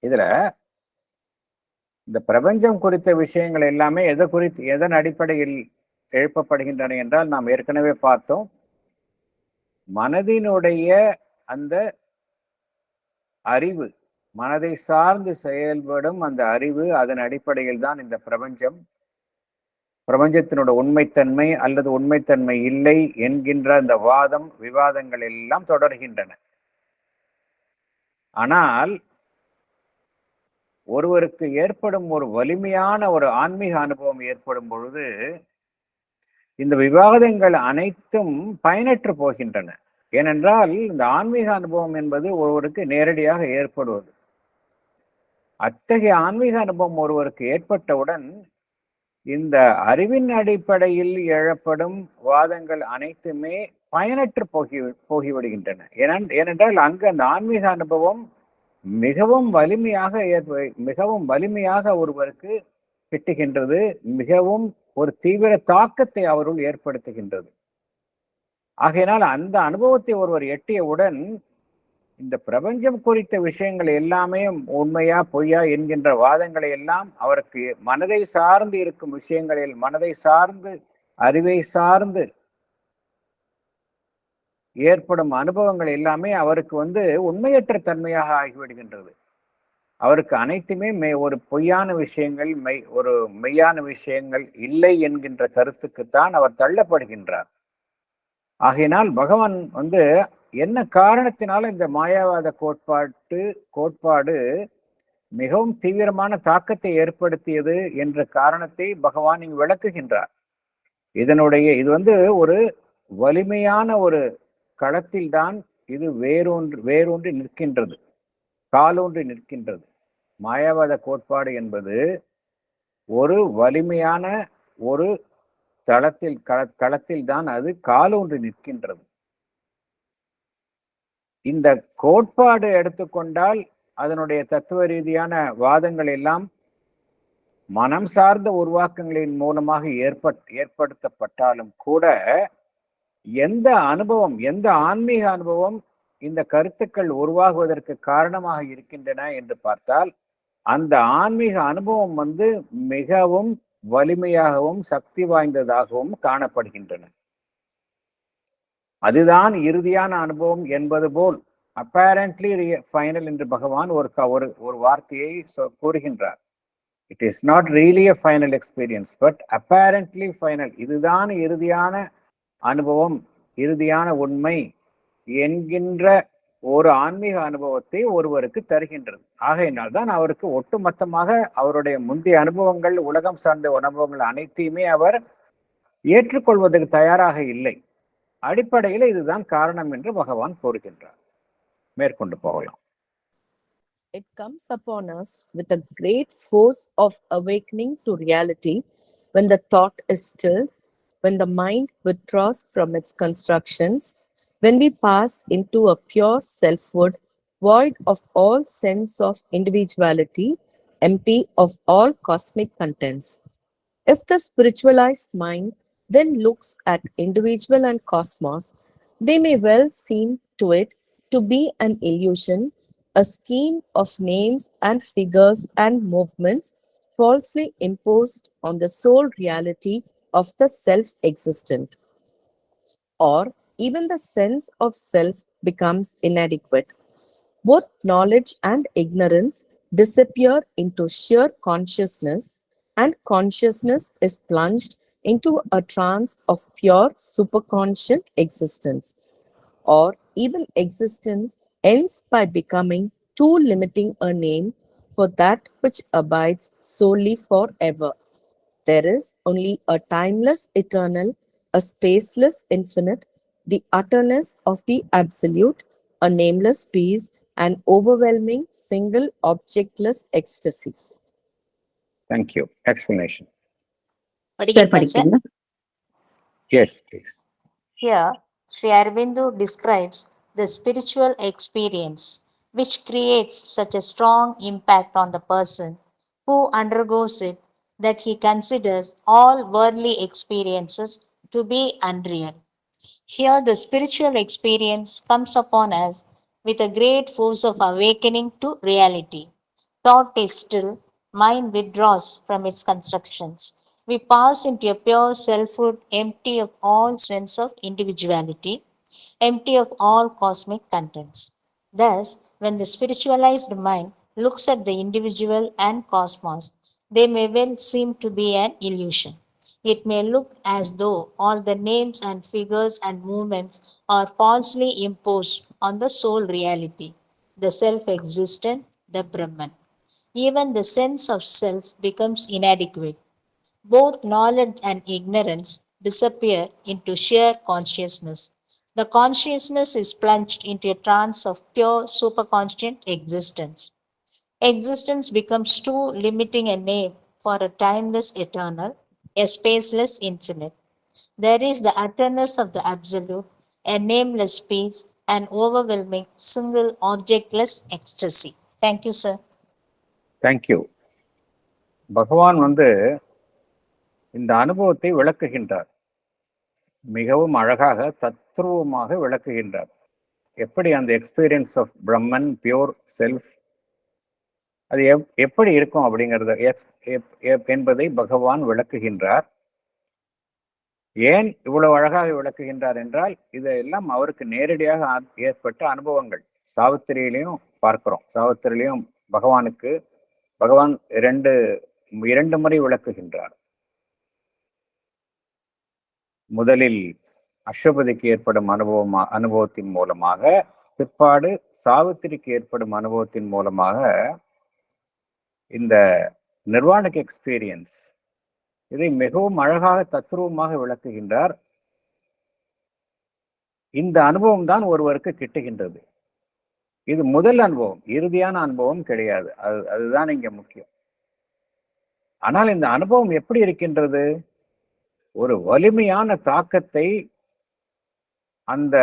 இதுல இந்த பிரபஞ்சம் குறித்த விஷயங்கள் எல்லாமே எதன் அடிப்படையில் எழுப்பப்படுகின்றன என்றால், நாம் ஏற்கனவே பார்த்தோம், மனதினுடைய அந்த அறிவு, மனதை சார்ந்து செயல்படும் அந்த அறிவு, அதன் அடிப்படையில் தான் இந்த பிரபஞ்சத்தினோட உண்மைத்தன்மை அல்லது உண்மைத்தன்மை இல்லை என்கின்ற அந்த விவாதங்கள் எல்லாம் தொடர்கின்றன. ஆனால் ஒருவருக்கு ஏற்படும் ஒரு வலிமையான ஒரு ஆன்மீக அனுபவம் ஏற்படும் பொழுது இந்த விவாதங்கள் அனைத்தும் பயனற்று போகின்றன. ஏனென்றால் இந்த ஆன்மீக அனுபவம் என்பது ஒருவருக்கு நேரடியாக ஏற்படுவது. அத்தகைய ஆன்மீக அனுபவம் ஒருவருக்கு ஏற்பட்டவுடன் இந்த அறிவின் அடிப்படையில் எழப்படும் வாதங்கள் அனைத்துமே பயனற்று போகிவிடுகின்றன. ஏனென்றால் அங்கு அந்த ஆன்மீக அனுபவம் மிகவும் வலிமையாக ஒருவருக்கு கிட்டுகின்றது, மிகவும் ஒரு தீவிர தாக்கத்தை அவருள் ஏற்படுத்துகின்றது. ஆகையினால் அந்த அனுபவத்தை ஒருவர் எட்டியவுடன் இந்த பிரபஞ்சம் குறித்த விஷயங்கள் எல்லாமே உண்மையா பொய்யா என்கின்ற வாதங்களை எல்லாம் அவருக்கு மனதை சார்ந்து இருக்கும் விஷயங்களில், மனதை சார்ந்து அறிவை சார்ந்து ஏற்படும் அனுபவங்கள் எல்லாமே அவருக்கு உண்மையற்ற தன்மையாக ஆகிவிடுகின்றது. அவருக்கு அனைத்துமே ஒரு பொய்யான விஷயங்கள், ஒரு மெய்யான விஷயங்கள் இல்லை என்கின்ற கருத்துக்குத்தான் அவர் தள்ளப்படுகின்றார். ஆகையினால் பகவான் என்ன காரணத்தினால இந்த மாயாவாத கோட்பாடு மிகவும் தீவிரமான தாக்கத்தை ஏற்படுத்தியது என்ற காரணத்தை பகவான் இங்கு விளக்குகின்றார். இது ஒரு வலிமையான ஒரு களத்தில் தான் இது வேரூன்றி நிற்கின்றது, காலூன்றி நிற்கின்றது. மாயாவாத கோட்பாடு என்பது ஒரு வலிமையான ஒரு களத்தில் தான் அது காலூன்றி நிற்கின்றது. இந்த கோட்பாடு எடுத்துக்கொண்டால் அதனுடைய தத்துவ ரீதியான வாதங்கள் எல்லாம் மனம் சார்ந்த உருவாக்கங்களின் மூலமாக ஏற்படுத்தப்பட்டாலும் கூட எந்த அனுபவம், எந்த ஆன்மீக அனுபவம் இந்த கருத்துக்கள் உருவாகுவதற்கு காரணமாக இருக்கின்றன என்று பார்த்தால், அந்த ஆன்மீக அனுபவம் மிகவும் வலிமையாகவும் சக்தி வாய்ந்ததாகவும் காணப்படுகின்றன. அதுதான் இறுதியான அனுபவம் என்பது போல் அப்பேரண்ட்லி ஃபைனல் என்று பகவான் ஒரு வார்த்தையை கூறுகின்றார். It is not really a final experience, but apparently final. இதுதான் இறுதியான அனுபவம், இறுதியான உண்மை என்கின்ற ஒரு ஆன்மீக அனுபவத்தை ஒருவருக்கு தருகின்றது. ஆகையினால் தான் அவருக்கு ஒட்டுமொத்தமாக அவருடைய முந்தைய அனுபவங்கள், உலகம் சார்ந்த அனுபவங்கள் அனைத்தையுமே அவர் ஏற்றுக்கொள்வதற்கு தயாராக இல்லை. அடிப்படையில் இதுதான் காரணம் என்று பகவான் கூறுகின்றார். மேற்கொண்டு போகலாம். It comes upon us with a great force of awakening to reality when the thought is stilled, when the mind withdraws from its constructions, when we pass into a pure selfhood, void of all sense of individuality, empty of all cosmic contents. If the spiritualized mind then looks at individual and cosmos, they may well seem to it to be an illusion, a scheme of names and figures and movements falsely imposed on the sole reality of the self-existent. Or even the sense of self becomes inadequate. Both knowledge and ignorance disappear into sheer consciousness, and consciousness is plunged into a trance of pure superconscient existence. Or even existence ends by becoming too limiting a name for that which abides solely forever. There is only a timeless eternal, a spaceless infinite, the utterness of the absolute, a nameless peace, an overwhelming single objectless ecstasy. Thank you. Explanation. படிக்கிறேன். Yes, please. Here, Sri Aurobindo describes the spiritual experience which creates such a strong impact on the person who undergoes it that he considers all worldly experiences to be unreal. Here, the spiritual experience comes upon us with a great force of awakening to reality. Thought is still, mind withdraws from its constructions. We pass into a pure selfhood, empty of all sense of individuality, empty of all cosmic contents. Thus, when the spiritualized mind looks at the individual and cosmos, they may well seem to be an illusion. It may look as though all the names and figures and movements are falsely imposed on the sole reality, the self existent, the Brahman. Even the sense of self becomes inadequate. Both knowledge and ignorance disappear into sheer consciousness. The consciousness is plunged into a trance of pure superconscient existence. Existence becomes too limiting a name for a timeless eternal, a spaceless infinite. There is the utterness of the absolute, a nameless peace, an overwhelming single objectless ecstasy. Thank you, sir. Thank you. பகவான் இந்த அனுபவத்தை விளக்குகின்றார். மிகவும் அழகாக தத்ரூபமாக விளக்குகின்றார். எப்படி அந்த experience of Brahman, pure self, அது எப்படி இருக்கும் அப்படிங்கிறத என்பதை பகவான் விளக்குகின்றார். ஏன் இவ்வளவு அழகாக விளக்குகின்றார் என்றால், இதெல்லாம் அவருக்கு நேரடியாக ஏற்பட்ட அனுபவங்கள். சாவித்திரியிலையும் பார்க்கிறோம். சாவித்திரியிலையும் பகவான் இரண்டு முறை விளக்குகின்றார். முதலில் அஸ்வபதிக்கு ஏற்படும் அனுபவத்தின் மூலமாக, பிற்பாடு சாவித்திரிக்கு ஏற்படும் அனுபவத்தின் மூலமாக இந்த நிர்வாணிக் எக்ஸ்பீரியன்ஸ், இதை மிகவும் அழகாக தத்ரூபமாக விளக்குகின்றார். இந்த அனுபவம் தான் ஒருவருக்கு கிட்டுகின்றது. இது முதல் அனுபவம், இறுதியான அனுபவம் கிடையாது. அதுதான் இங்க முக்கியம். ஆனால் இந்த அனுபவம் எப்படி இருக்கின்றது? ஒரு வலிமையான தாக்கத்தை அந்த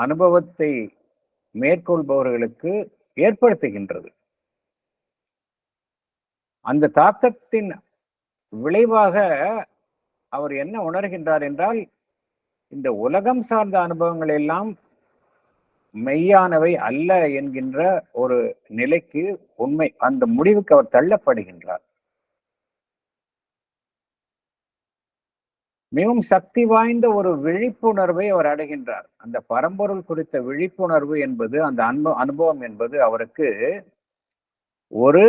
அனுபவத்தை மேற்கொள்பவர்களுக்கு ஏற்படுத்துகின்றது. அந்த தாக்கத்தின் விளைவாக அவர் என்ன உணர்கின்றார் என்றால், இந்த உலகம் சார்ந்த அனுபவங்கள் எல்லாம் மெய்யானவை அல்ல என்கின்ற ஒரு நிலைக்கு உண்மை அந்த முடிவுக்கு அவர் தள்ளப்படுகின்றார். மிகவும் சக்தி வாய்ந்த ஒரு விழிப்புணர்வை அவர் அடைகின்றார். அந்த பரம்பொருள் குறித்த விழிப்புணர்வு என்பது, அந்த அனுபவம் என்பது அவருக்கு ஒரு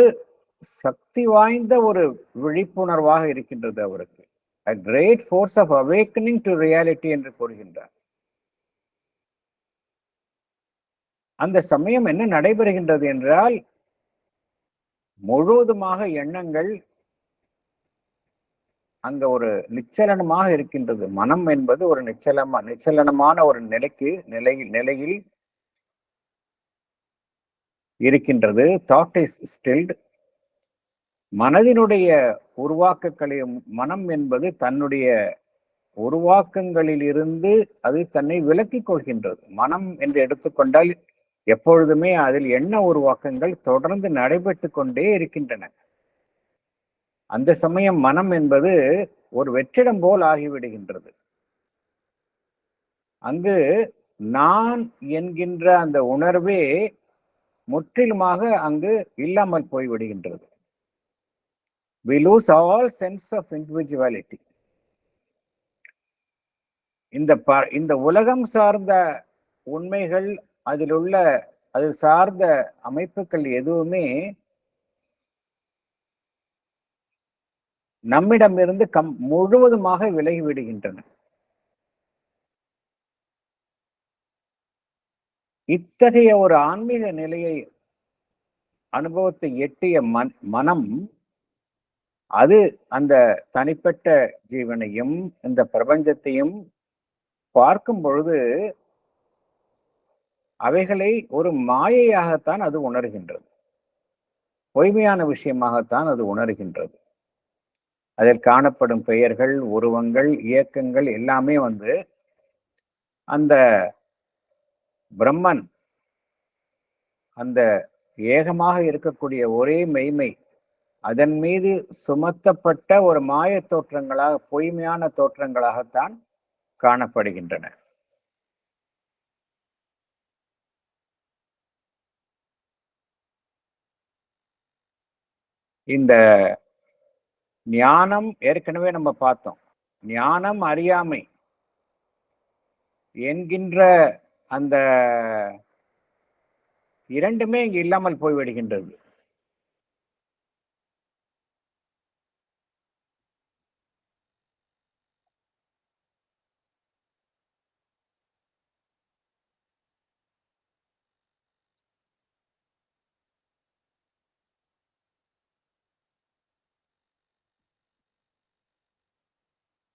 சக்தி வாய்ந்த ஒரு விழிப்புணர்வாக இருக்கின்றது. அவருக்கு a great force of awakening to reality என்று கூறுகின்றார். அந்த சமயம் என்ன நடைபெறுகின்றது என்றால், முழுவதுமாக எண்ணங்கள் அங்க ஒரு நிச்சலனமாக இருக்கின்றது. மனம் என்பது ஒரு நிச்சலனமான ஒரு நிலையில் இருக்கின்றது. Thought is ஸ்டில்ட். மனதினுடைய உருவாக்கங்களை, மனம் என்பது தன்னுடைய உருவாக்கங்களில் இருந்து அது தன்னை விலக்கிக் கொள்கின்றது. மனம் என்று எடுத்துக்கொண்டால் எப்பொழுதுமே அதில் எண்ண உருவாக்கங்கள் தொடர்ந்து நடைபெற்று கொண்டே இருக்கின்றன. அந்த சமயம் மனம் என்பது ஒரு வெற்றிடம் போல் ஆகிவிடுகின்றது. அங்கு நான் என்கின்ற அந்த உணர்வே முற்றிலுமாக அங்கு இல்லாமல் போய்விடுகின்றது. We lose all sense of individuality. இந்த உலகம் சார்ந்த உண்மைகள், அது சார்ந்த அமைப்புகள் எதுவுமே நம்மிடமிருந்து முழுவதுமாக விலகி விடுகின்றன. இத்தகைய ஒரு ஆன்மீக நிலையை, அனுபவத்தை எட்டிய மனம் அது அந்த தனிப்பட்ட ஜீவனையும் இந்த பிரபஞ்சத்தையும் பார்க்கும் பொழுது அவைகளை ஒரு மாயையாகத்தான் அது உணர்கின்றது. பொய்மையான விஷயமாகத்தான் அது உணர்கின்றது. அதில் காணப்படும் பெயர்கள், உருவங்கள், இயக்கங்கள் எல்லாமே அந்த பிரம்மன், அந்த ஏகமாக இருக்கக்கூடிய ஒரே மெய்மை, அதன் மீது சுமத்தப்பட்ட ஒரு மாய தோற்றங்களாக, பொய்மையான தோற்றங்களாகத்தான் காணப்படுகின்றன. இந்த ஞானம் ஏற்கனவே நம்ம பார்த்தோம். ஞானம், அறியாமை என்கின்ற அந்த இரண்டுமே இங்கு இல்லாமல் போய்விடுகின்றது.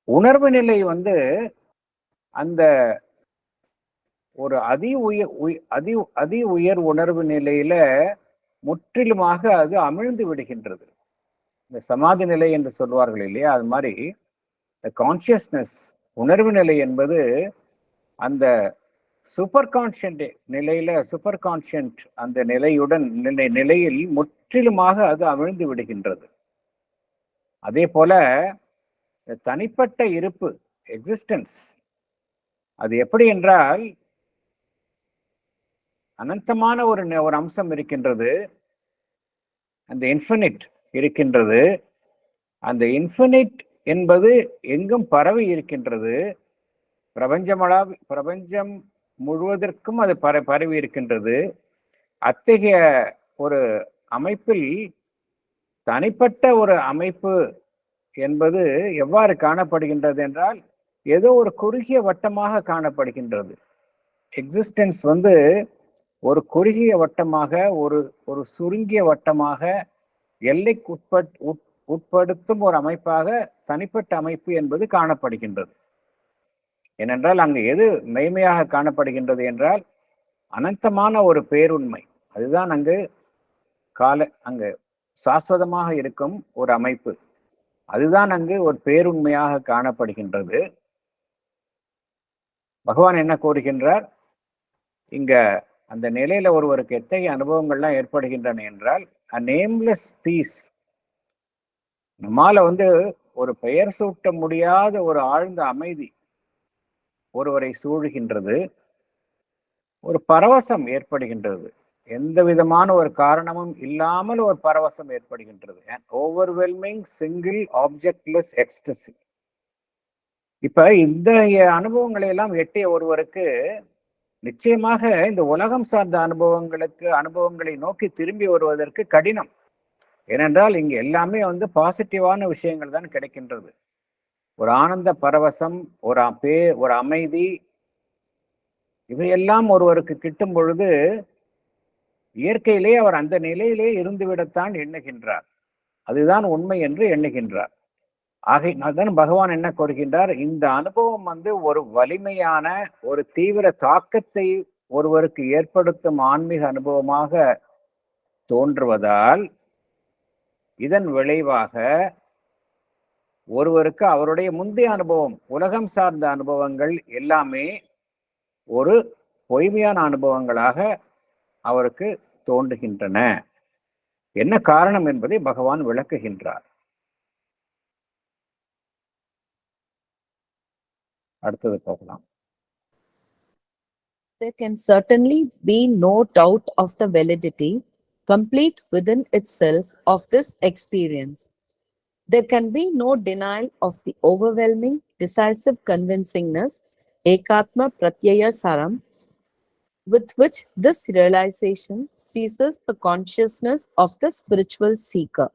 உணர்வு நிலை அந்த ஒரு அதி உயர் உணர்வு நிலையில முற்றிலுமாக அது அமிழ்ந்து விடுகின்றது. இந்த சமாதி நிலை என்று சொல்வார்கள் இல்லையா, அது மாதிரி இந்த கான்சியஸ்னஸ், உணர்வு நிலை என்பது அந்த சூப்பர் கான்ஷியன்ட் நிலையில, சூப்பர் கான்ஷியன்ட் அந்த நிலையில் முற்றிலுமாக அது அமிழ்ந்து விடுகின்றது. அதே போல தனிப்பட்ட இருப்பு, எக்ஸிஸ்டன்ஸ், அது எப்படி என்றால் அனந்தமான ஒரு அம்சம் இருக்கின்றது. அந்த இன்ஃபினிட் இருக்கின்றது. அந்த இன்ஃபினிட் என்பது எங்கும் பரவி இருக்கின்றது. பிரபஞ்சம் முழுவதற்கும் அது பரவி இருக்கின்றது. அத்தகைய ஒரு அமைப்பில் தனிப்பட்ட ஒரு அமைப்பு என்பது எவ்வாறு காணப்படுகின்றது என்றால், ஏதோ ஒரு குறுகிய வட்டமாக காணப்படுகின்றது. எக்ஸிஸ்டன்ஸ் ஒரு குறுகிய வட்டமாக, ஒரு சுருங்கிய வட்டமாக, எல்லைக்கு உட்படுத்தும் ஒரு அமைப்பாக தனிப்பட்ட அமைப்பு என்பது காணப்படுகின்றது. ஏனென்றால் அங்கு எது மெய்மையாக காணப்படுகின்றது என்றால் அனந்தமான ஒரு பேருண்மை. அதுதான் அங்கு சாஸ்வதமாக இருக்கும் ஒரு அமைப்பு. அதுதான் அங்கு ஒரு பேருண்மையாக காணப்படுகின்றது. பகவான் என்ன கூறுகின்றார்? இங்க அந்த நிலையில ஒருவருக்கு எத்தகைய அனுபவங்கள்லாம் ஏற்படுகின்றன என்றால், a nameless peace. நம்மால ஒரு பெயர் சூட்ட முடியாத ஒரு ஆழ்ந்த அமைதி, ஒருவரை சூழ்கின்றது, ஒரு பரவசம் ஏற்படுகின்றது. எந்த விதமான ஒரு காரணமும் இல்லாமல் ஒரு பரவசம் ஏற்படுகின்றது. an overwhelming single objectless ecstasy. இப்ப இந்த அனுபவங்களை எல்லாம் எட்டிய ஒருவருக்கு நிச்சயமாக இந்த உலகம் சார்ந்த அனுபவங்களை நோக்கி திரும்பி வருவதற்கு கடினம். ஏனென்றால் இங்கு எல்லாமே பாசிட்டிவான விஷயங்கள் தான் கிடைக்கின்றது. ஒரு ஆனந்த பரவசம், ஒரு அமைதி, இவையெல்லாம் ஒருவருக்கு கிட்டும் பொழுது இயற்கையிலே அவர் அந்த நிலையிலே இருந்துவிடத்தான் எண்ணுகின்றார். அதுதான் உண்மை என்று எண்ணுகின்றார். ஆகையினால்தான் பகவான் என்ன கூறுகின்றார், இந்த அனுபவம் ஒரு வலிமையான ஒரு தீவிர தாக்கத்தை ஒருவருக்கு ஏற்படுத்தும் ஆன்மீக அனுபவமாக தோன்றுவதால் இதன் விளைவாக ஒருவருக்கு அவருடைய முந்தைய அனுபவம், உலகம் சார்ந்த அனுபவங்கள் எல்லாமே ஒரு பொய்மையான அனுபவங்களாக அவருக்கு தோன்றுகின்றன. என்ன காரணம் என்பதை பகவான் விளக்குகின்றார். அடுத்தது போகலாம். There can certainly be no doubt of the validity, complete within itself, of this experience. There can be no denial of the overwhelming, decisive convincingness, ekatma pratyaya saram, with which this realization seizes the consciousness of the spiritual seeker.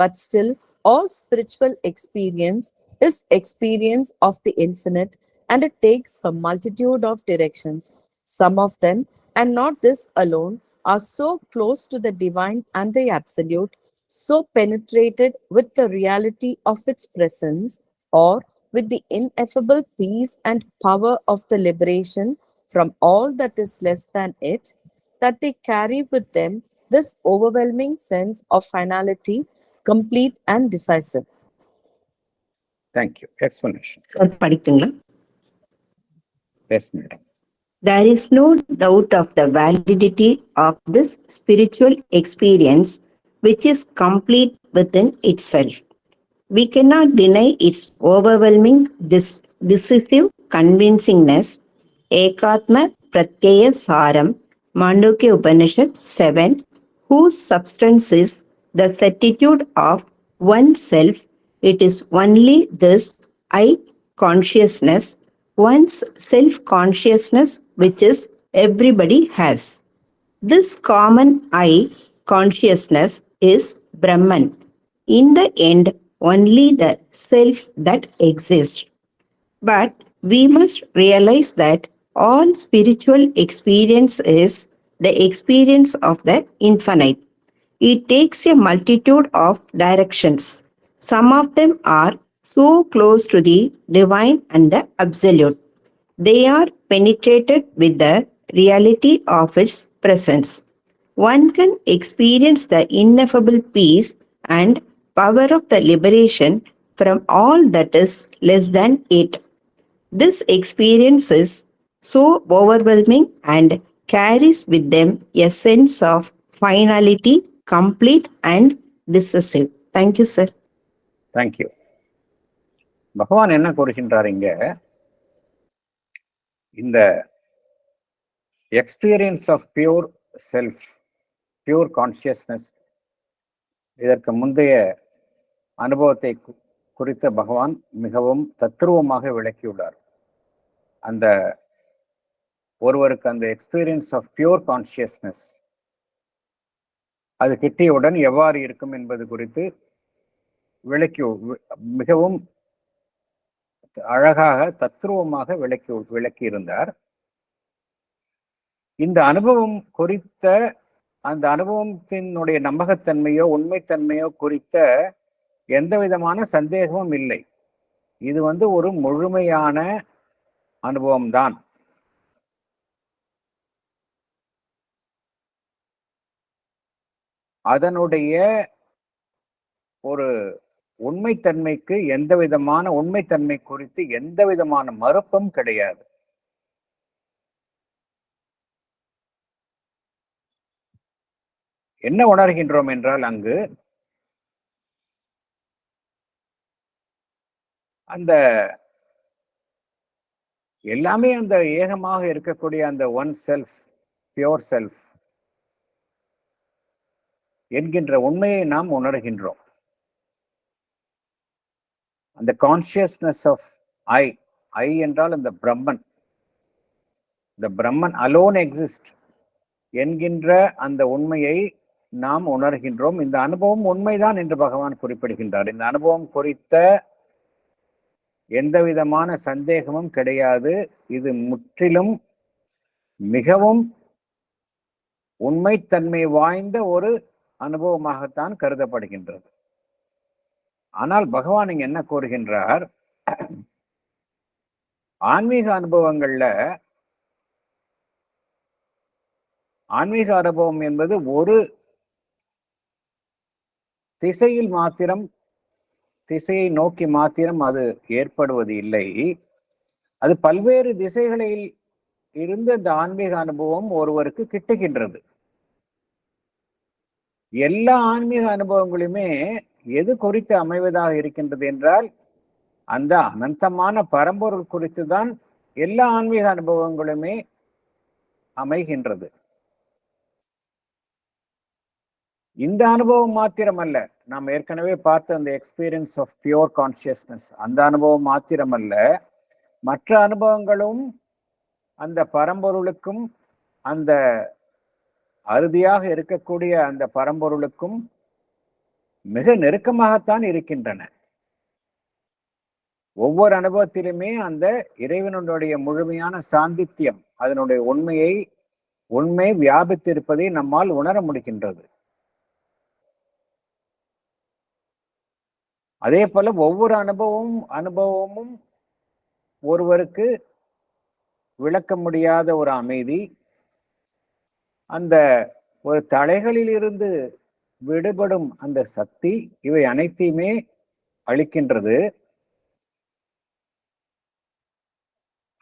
But still, all spiritual experience is experience of the infinite, and it takes a multitude of directions. Some of them, and not this alone, are so close to the divine and the absolute, so penetrated with the reality of its presence, or with the ineffable peace and power of the liberation from all that is less than it, that they carry with them this overwhelming sense of finality, complete and decisive. Thank you. Explanation. படிக்குங்களா? Yes, madam. There is no doubt of the validity of this spiritual experience, which is complete within itself. We cannot deny its overwhelming, decisive convincingness. Ekatma pratyaya saram, Mandukya Upanishad 7, whose substance is the certitude of oneself. It is only this I consciousness, one's self-consciousness, which is everybody has. This common I consciousness is Brahman. In the end, only the self that exists. But we must realize that all spiritual experience is the experience of the infinite. It takes a multitude of directions. Some of them are so close to the divine and the absolute. They are penetrated with the reality of its presence. One can experience the ineffable peace and power of the liberation from all that is less than it. This experience is so overwhelming and carries with them a sense of finality, complete and decisive. Thank you, sir. Thank you. பகவான் என்ன கூறுகின்றார் இங்க, இந்த experience of pure self, pure consciousness, இதற்கு முந்தைய அனுபவத்தை குறித்த பகவான் மிகவும் தத்துருவமாக விளக்கியுள்ளார். அந்த ஒருவருக்கு அந்த எக்ஸ்பீரியன்ஸ் ஆஃப் பியூர் கான்சியஸ்னஸ் அது கிட்டியவுடன் எவ்வாறு இருக்கும் என்பது குறித்து மிகவும் அழகாக தத்துருவமாக விளக்கியிருந்தார். இந்த அனுபவம் குறித்த, அந்த அனுபவத்தினுடைய நம்பகத்தன்மையோ உண்மைத்தன்மையோ குறித்த எந்த விதமான சந்தேகமும் இல்லை. இது ஒரு முழுமையான அனுபவம்தான். அதனுடைய ஒரு உண்மைத்தன்மைக்கு உண்மைத்தன்மை குறித்து எந்த விதமான மறுப்பும் கிடையாது. என்ன உணர்கின்றோம் என்றால், அங்கு அந்த எல்லாமே அந்த ஏகமாக இருக்கக்கூடிய அந்த ஒன் செல்ஃப், பியோர் செல்ஃப் என்கின்ற உண்மையை நாம் உணர்கின்றோம். அந்த கான்சியஸ்னஸ் ஆஃப் ஐ, ஐ என்றால் அந்த பிரம்மன், இந்த பிரம்மன் அலோன் எக்ஸிஸ்ட் என்கின்ற அந்த உண்மையை நாம் உணர்கின்றோம். இந்த அனுபவம் உண்மைதான் என்று பகவான் குறிப்பிடுகின்றார். இந்த அனுபவம் குறித்த எந்த விதமான சந்தேகமும் கிடையாது. இது முற்றிலும் மிகவும் உண்மைத்தன்மை வாய்ந்த ஒரு அனுபவமாகத்தான் கருதப்படுகின்றது. ஆனால் பகவான் இங்க என்ன கூறுகின்றார், ஆன்மீக அனுபவங்கள்ல ஆன்மீக அனுபவம் என்பது ஒரு திசையில் மாத்திரம், திசையை நோக்கி மாத்திரம் அது ஏற்படுவது இல்லை. அது பல்வேறு திசைகளில் இருந்து இந்த ஆன்மீக அனுபவம் ஒருவருக்கு கிட்டுகின்றது. எல்லா ஆன்மீக அனுபவங்களுமே எது குறித்து அமைவதாக இருக்கின்றது என்றால் அந்த அனந்தமான பரம்பொருள் குறித்து தான் எல்லா ஆன்மீக அனுபவங்களுமே அமைகின்றது. இந்த அனுபவம் மாத்திரமல்ல, நாம் ஏற்கனவே பார்த்த அந்த எக்ஸ்பீரியன்ஸ் ஆஃப் பியோர் கான்சியஸ்னஸ், அந்த அனுபவம் மாத்திரமல்ல, மற்ற அனுபவங்களும் அந்த பரம்பொருளுக்கும் அந்த அறுதியாக இருக்கக்கூடிய அந்த பரம்பொருளுக்கும் மிக நெருக்கமாகத்தான் இருக்கின்றன. ஒவ்வொரு அனுபவத்திலுமே அந்த இறைவனுடைய முழுமையான சாந்தித்யம், அதனுடைய உண்மை வியாபித்திருப்பதை நம்மால் உணர முடிகின்றது. அதே போல ஒவ்வொரு அனுபவமும் ஒருவருக்கு விளக்க முடியாத ஒரு அமைதி, அந்த ஒரு தலைகளில் இருந்து விடுபடும் அந்த சக்தி, இவை அனைத்தையுமே அளிக்கின்றது.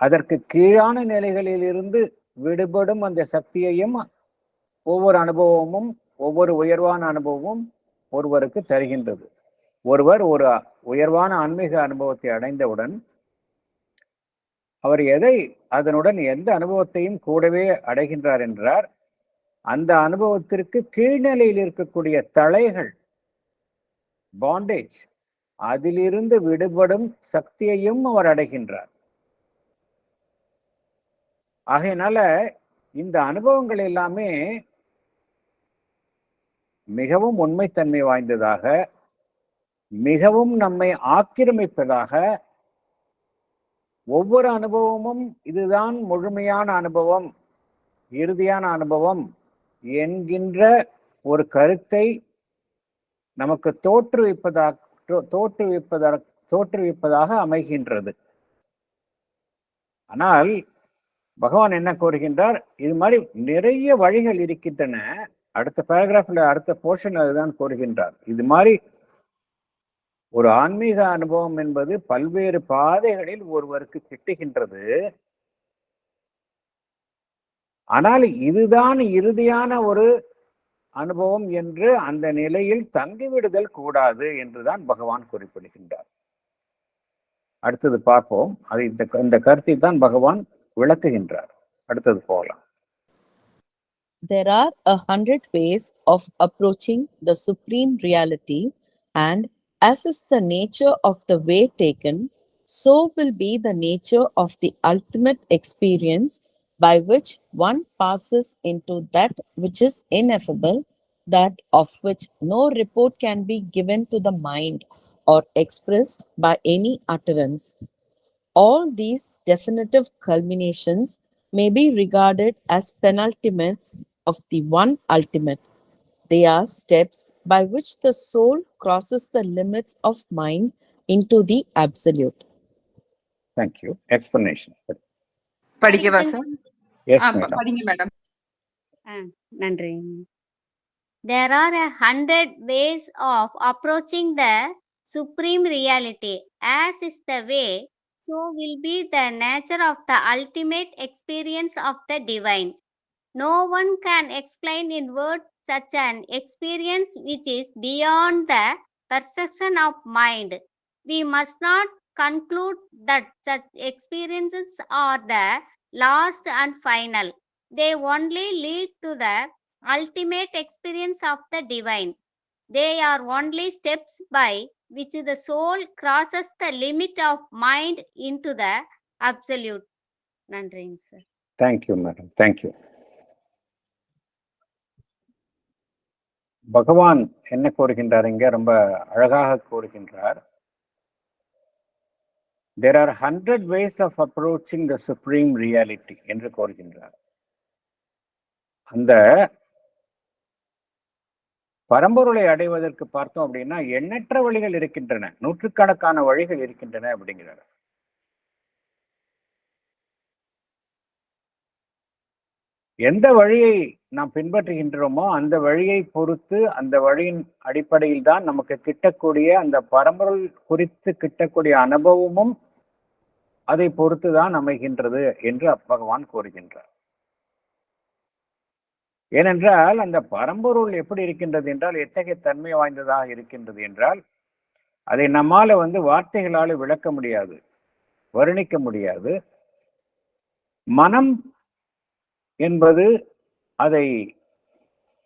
அதற்கு கீழான நிலைகளில் இருந்து விடுபடும் அந்த சக்தியையும் ஒவ்வொரு அனுபவமும், ஒவ்வொரு உயர்வான அனுபவமும் ஒருவருக்கு தருகின்றது. ஒருவர் ஒரு உயர்வான ஆன்மீக அனுபவத்தை அடைந்தவுடன் அவர் அதனுடன் எந்த அனுபவத்தையும் கூடவே அடைகின்றார் என்றார், அந்த அனுபவத்திற்கு கீழ்நிலையில் இருக்கக்கூடிய தளைகள், பாண்டேஜ், அதிலிருந்து விடுபடும் சக்தியையும் அவர் அடைகின்றார். ஆகையினால இந்த அனுபவங்கள் எல்லாமே மிகவும் உண்மைத்தன்மை வாய்ந்ததாக, மிகவும் நம்மை ஆக்கிரமிப்பதாக, ஒவ்வொரு அனுபவமும் இதுதான் முழுமையான அனுபவம், இறுதியான அனுபவம் என்கின்ற ஒரு கருத்தை நமக்கு தோற்றுவிப்பதாக அமைகின்றது. ஆனால் பகவான் என்ன கூறுகின்றார், இது மாதிரி நிறைய வழிகள் இருக்கின்றன. அடுத்த பேராகிராஃப்ல, அடுத்த போர்ஷன் அதுதான் கூறுகின்றார். இது மாதிரி ஒரு ஆன்மீக அனுபவம் என்பது பல்வேறு பாதைகளில் ஒருவருக்கு கிட்டுகின்றது. ஆனால் இதுதான் இறுதியான ஒரு அனுபவம் என்று அந்த நிலையில் தங்கிவிடுதல் கூடாது என்றுதான் பகவான் குறிப்பிடுகின்றார். அடுத்தது பார்ப்போம். அது இந்த கருத்தை தான் பகவான் விளக்குகின்றார். அடுத்தது போகலாம். There are 100 ways of approaching the supreme reality, and as is the nature of the way taken, so will be the nature of the ultimate experience by which one passes into that which is ineffable, that of which no report can be given to the mind or expressed by any utterance. All these definitive culminations may be regarded as penultimates of the one ultimate. They are steps by which the soul crosses the limits of mind into the absolute. Thank you. Explanation. படிக்கவா sir? Yes, madam. படிங்க madam. நன்றி. There are 100 ways of approaching the supreme reality. As is the way, so will be the nature of the ultimate experience of the divine. No one can explain in words such an experience which is beyond the perception of mind. We must not conclude that such experiences are the last and final. They only lead to the ultimate experience of the divine. They are only steps by which the soul crosses the limit of mind into the absolute. நன்றிங்க sir. Thank you madam, thank you. பகவான் என்ன கூறுகின்றார் இங்க? ரொம்ப அழகாக கூறுகின்றார். There are 100 ways of approaching the supreme reality என்று கூறுகின்றார். அந்த பரம்பொருளை அடைவதற்கு பார்த்தோம் அப்படின்னா எண்ணற்ற வழிகள் இருக்கின்றன, நூற்றுக்கணக்கான வழிகள் இருக்கின்றன அப்படிங்கிறார். எந்த வழியை நாம் பின்பற்றுகின்றோமோ அந்த வழியை பொறுத்து, அந்த வழியின் அடிப்படையில் தான் நமக்கு கிட்டக்கூடிய அந்த பரம்பொருள் குறித்து கிட்டக்கூடிய அனுபவமும் அதை பொறுத்துதான் அமைகின்றது என்று பகவான் கூறுகின்றார். ஏனென்றால் அந்த பரம்பொருள் எப்படி இருக்கின்றது என்றால், எத்தகைய தன்மை வாய்ந்ததாக இருக்கின்றது என்றால், அதை நம்மால வார்த்தைகளால் விளக்க முடியாது, வர்ணிக்க முடியாது. மனம் என்பது அதை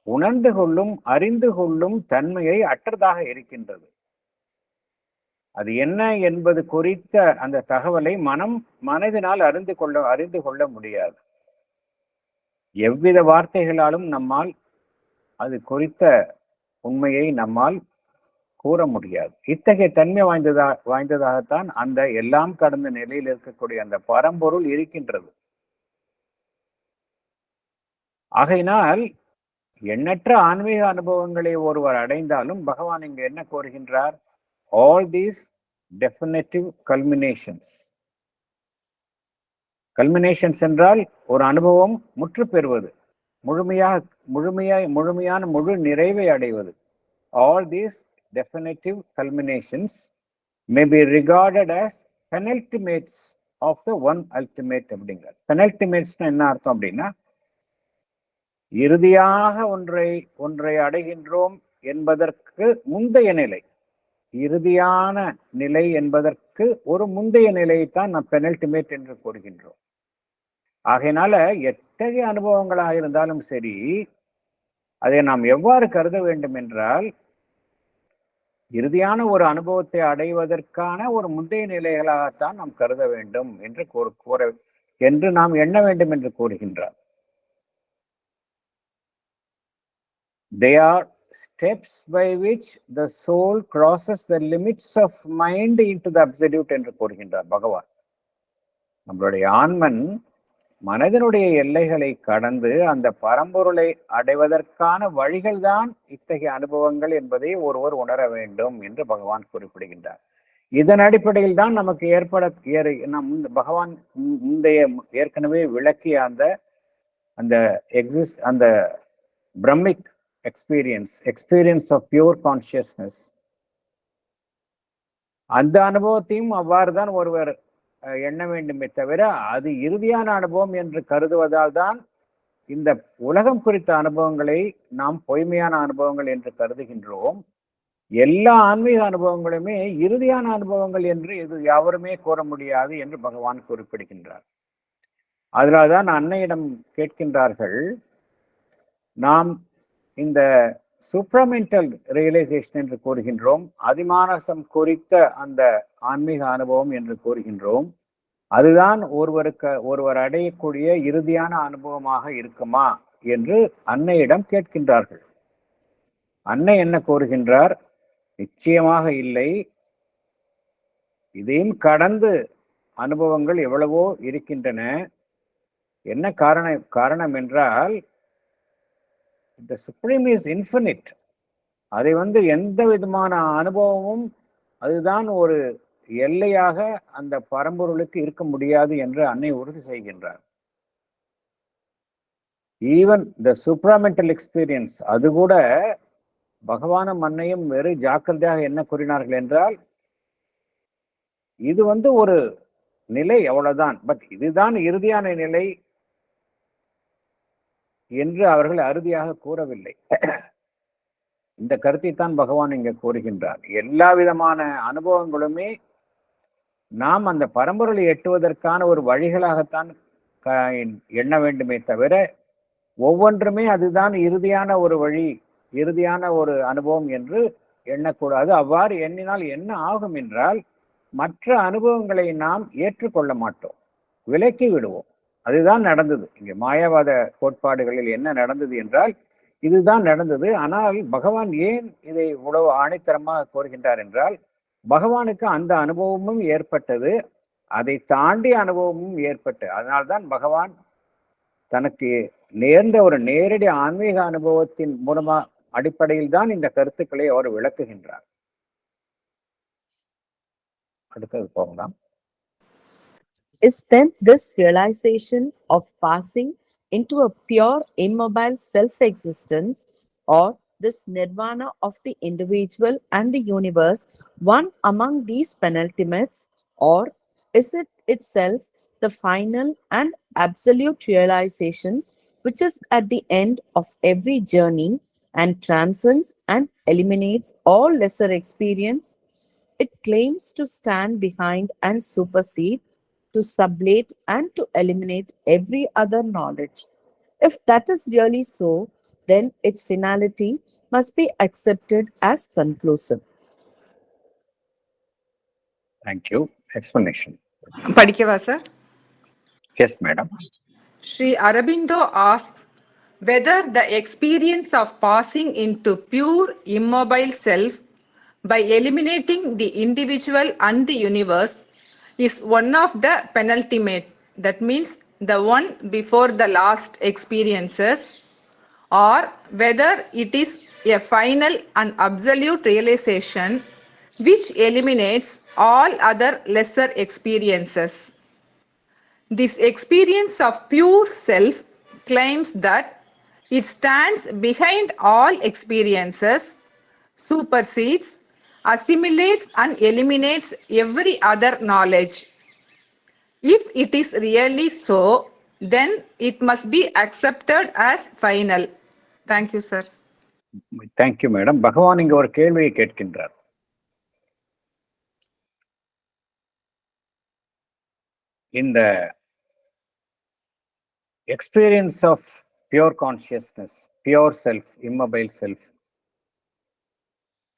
உணர்ந்து கொள்ளும், அறிந்து கொள்ளும் தன்மையை அற்றதாக இருக்கின்றது. அது என்ன என்பது குறித்த அந்த தகவலை மனதினால் அறிந்து கொள்ள முடியாது. எவ்வித வார்த்தைகளாலும் நம்மால் அது குறித்த உண்மையை நம்மால் கூற முடியாது. இத்தகைய தன்மை வாய்ந்ததாகத்தான் அந்த எல்லாம் கடந்த நிலையில் இருக்கக்கூடிய அந்த பரம்பொருள் இருக்கின்றது. ஆகையினால் எண்ணற்ற ஆன்மீக அனுபவங்களை ஒருவர் அடைந்தாலும் பகவான் இங்கு என்ன கூறுகின்றார்? All these definitive culminations. கல்மினேஷன்ஸ் என்றால் ஒரு அனுபவம் முற்று பெறுவது, முழுமையான முழு நிறைவை அடைவது. All these definitive culminations may be regarded as penultimates of the one ultimate அப்படிங்கிற. penultimatesனா என்ன அர்த்தம் அப்படின்னா, இறுதியாக ஒன்றை அடைகின்றோம் என்பதற்கு முந்தைய நிலை, இறுதியான நிலை என்பதற்கு ஒரு முந்தைய நிலையைத்தான் நாம் பெனல்டிமேட் என்று கூறுகின்றோம். ஆகையினால எத்தகைய அனுபவங்களாக இருந்தாலும் சரி, அதை நாம் எவ்வாறு கருத வேண்டும் என்றால், இறுதியான ஒரு அனுபவத்தை அடைவதற்கான ஒரு முந்தைய நிலைகளாகத்தான் நாம் கருத வேண்டும் என்று நாம் எண்ண வேண்டும் என்று கூறுகின்றார். They are steps by which the soul crosses the limits of mind into the absolute என்று கூறுகின்றார் பகவான். நம்மளுடைய ஆன்மன் மனதினுடைய எல்லைகளை கடந்து அந்த பரம்பொருளை அடைவதற்கான வழிகள் தான் இத்தகைய அனுபவங்கள் என்பதை ஒருவர் உணர வேண்டும் என்று பகவான் குறிப்பிடுகின்றார். இதன் அடிப்படையில் தான் நமக்கு பகவான் ஏற்கனவே விளக்கிய அந்த Brahmic experience of pure consciousness, அந்த அனுபவத்தையும் அவ்வாறு தான் ஒருவர் எண்ண வேண்டுமே தவிர, அது இறுதியான அனுபவம் என்று கருதுவதால் தான் இந்த உலகம் குறித்த அனுபவங்களை நாம் பொய்மையான அனுபவங்கள் என்று கருதுகின்றோம். எல்லா ஆன்மீக அனுபவங்களுமே இறுதியான அனுபவங்கள் என்று இது யாவருமே கூற முடியாது என்று பகவான் குறிப்பிடுகின்றார். அதனால்தான் அன்னையிடம் கேட்கின்றார்கள், நாம் இந்த சூப்ராமெண்டல் ரியலைசேஷன் என்று கூறுகின்றோம், அதிமானசம் குறித்த அந்த ஆன்மீக அனுபவம் என்று கூறுகின்றோம், அதுதான் ஒருவர் அடையக்கூடிய இறுதியான அனுபவமாக இருக்குமா என்று அன்னையிடம் கேட்கின்றார்கள். அன்னை என்ன கூறுகின்றார்? நிச்சயமாக இல்லை, இதையும் கடந்து அனுபவங்கள் எவ்வளவோ இருக்கின்றன. என்ன காரணம் என்றால், the supreme is infinite. அதை எந்த விதமான அனுபவமும் அதுதான் ஒரு எல்லையாக அந்த பரம்பொருளுக்கு இருக்க முடியாது என்று அன்னை உறுதி செய்கின்றார். ஈவன் த சூப்ராமெண்டல் எக்ஸ்பீரியன்ஸ், அது கூட பகவானும் அன்னையும் வெறு ஜாக்கிரதையாக என்ன கூறினார்கள் என்றால், இது ஒரு நிலை அவ்வளவுதான், பட் இதுதான் இறுதியான நிலை என்று அவர்கள் அறுதியாக கூறவில்லை. இந்த கருத்தை தான் பகவான் இங்க கூறுகின்றார். எல்லா விதமான அனுபவங்களுமே நாம் அந்த பரம்பொருளை எட்டுவதற்கான ஒரு வழிகளாகத்தான் எண்ண வேண்டுமே தவிர ஒவ்வொன்றுமே அதுதான் இறுதியான ஒரு வழி, இறுதியான ஒரு அனுபவம் என்று எண்ணக்கூடாது. அவ்வாறு எண்ணினால் என்ன ஆகும் என்றால் மற்ற அனுபவங்களை நாம் ஏற்றுக்கொள்ள மாட்டோம், விலக்கி விடுவோம். அதுதான் நடந்தது இங்கே மாயாவாத கோட்பாடுகளில். என்ன நடந்தது என்றால் இதுதான் நடந்தது. ஆனால் பகவான் ஏன் இதை இவ்வளவு ஆணித்தரமாக கோருகின்றார் என்றால் பகவானுக்கு அந்த அனுபவமும் ஏற்பட்டது, அதை தாண்டிய அனுபவமும் ஏற்பட்டது. அதனால்தான் பகவான் தனக்கு நேர்ந்த ஒரு நேரடி ஆன்மீக அனுபவத்தின் மூலமா அடிப்படையில் தான் இந்த கருத்துக்களை அவர் விளக்குகின்றார். அடுத்தது போகலாம். Is then this realization of passing into a pure immobile self-existence, or this nirvana of the individual and the universe, one among these penultimates, or is it itself the final and absolute realization which is at the end of every journey and transcends and eliminates all lesser experience? It claims to stand behind and supersede, to sublate and to eliminate every other knowledge. If that is really so, then its finality must be accepted as conclusive. Thank you. Explanation. படிக்கவா sir? Yes, madam. Sri Aurobindo asks whether the experience of passing into pure immobile self by eliminating the individual and the universe is one of the penultimate, that means the one before the last experiences, or whether it is a final and absolute realization which eliminates all other lesser experiences. This experience of pure self claims that it stands behind all experiences, supersedes, assimilates and eliminates every other knowledge. If it is really so, then it must be accepted as final. Thank you, sir. Thank you, madam. பகவான் இங்க ஒரு கேள்வியை கேட்கின்றார். இந்த experience of pure consciousness, pure self, immobile self,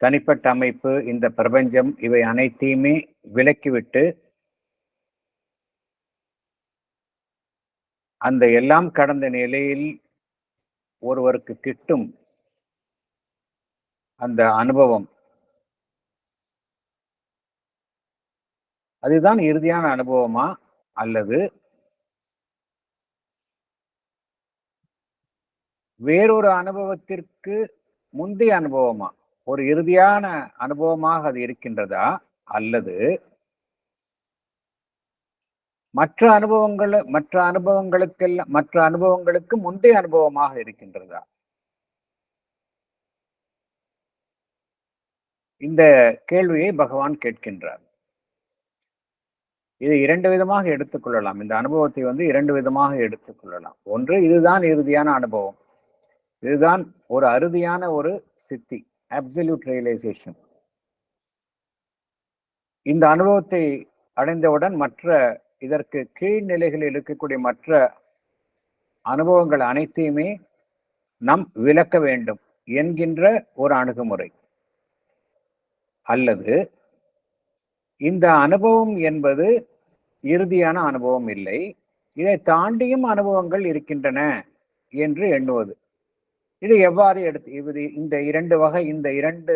தனிப்பட்ட அமைப்பு, இந்த பிரபஞ்சம், இவை அனைத்தையுமே விலக்கிவிட்டு அந்த எல்லாம் கடந்த நிலையில் ஒருவருக்கு கிட்டும் அந்த அனுபவம், அதுதான் இறுதியான அனுபவமா அல்லது வேறொரு அனுபவத்திற்கு முந்தைய அனுபவமா, ஒரு இறுதியான அனுபவமாக அது இருக்கின்றதா அல்லது மற்ற அனுபவங்களுக்கு முந்தைய அனுபவமாக இருக்கின்றதா? இந்த கேள்வியை பகவான் கேட்கின்றார். இதை இரண்டு விதமாக எடுத்துக்கொள்ளலாம். இந்த அனுபவத்தை இரண்டு விதமாக எடுத்துக்கொள்ளலாம். ஒன்று, இதுதான் இறுதியான அனுபவம், இதுதான் ஒரு அறுதியான ஒரு சித்தி, அப்சல்யூட் ரியலைசேஷன். இந்த அனுபவத்தை அடைந்தவுடன் மற்ற இதற்கு கீழ்நிலைகளில் இருக்கக்கூடிய மற்ற அனுபவங்கள் அனைத்தையுமே நாம் விலக்க வேண்டும் என்கின்ற ஒரு அணுகுமுறை. அல்லது இந்த அனுபவம் என்பது இறுதியான அனுபவம் இல்லை, இதை தாண்டியும் அனுபவங்கள் இருக்கின்றன என்று எண்ணுவது. இது எவ்வாறு இந்த இரண்டு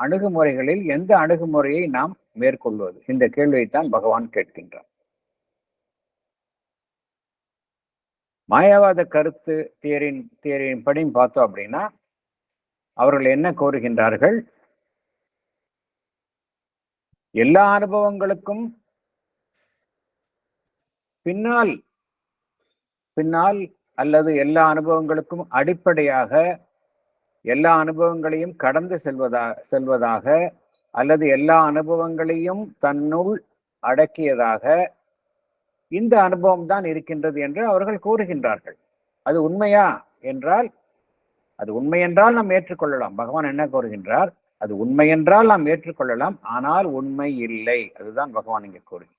அணுகுமுறைகளில் எந்த அணுகுமுறையை நாம் மேற்கொள்வது? இந்த கேள்வியைத்தான் பகவான் கேட்கின்றார். மாயாவாத கருத்து தியரியின் படி பார்த்தோம் அப்படின்னா அவர்கள் என்ன கோருகின்றார்கள்? எல்லா அனுபவங்களுக்கும் பின்னால் அல்லது எல்லா அனுபவங்களுக்கும் அடிப்படையாக, எல்லா அனுபவங்களையும் கடந்து செல்வதாக அல்லது எல்லா அனுபவங்களையும் தன்னுள் அடக்கியதாக இந்த அனுபவம் தான் இருக்கின்றது என்று அவர்கள் கூறுகின்றார்கள். அது உண்மையா என்றால், அது உண்மை என்றால் நாம் ஏற்றுக்கொள்ளலாம். பகவான் என்ன கூறுகின்றார்? அது உண்மை என்றால் நாம் ஏற்றுக்கொள்ளலாம், ஆனால் உண்மை இல்லை. அதுதான் பகவான் இங்கே கூறுகிறார்.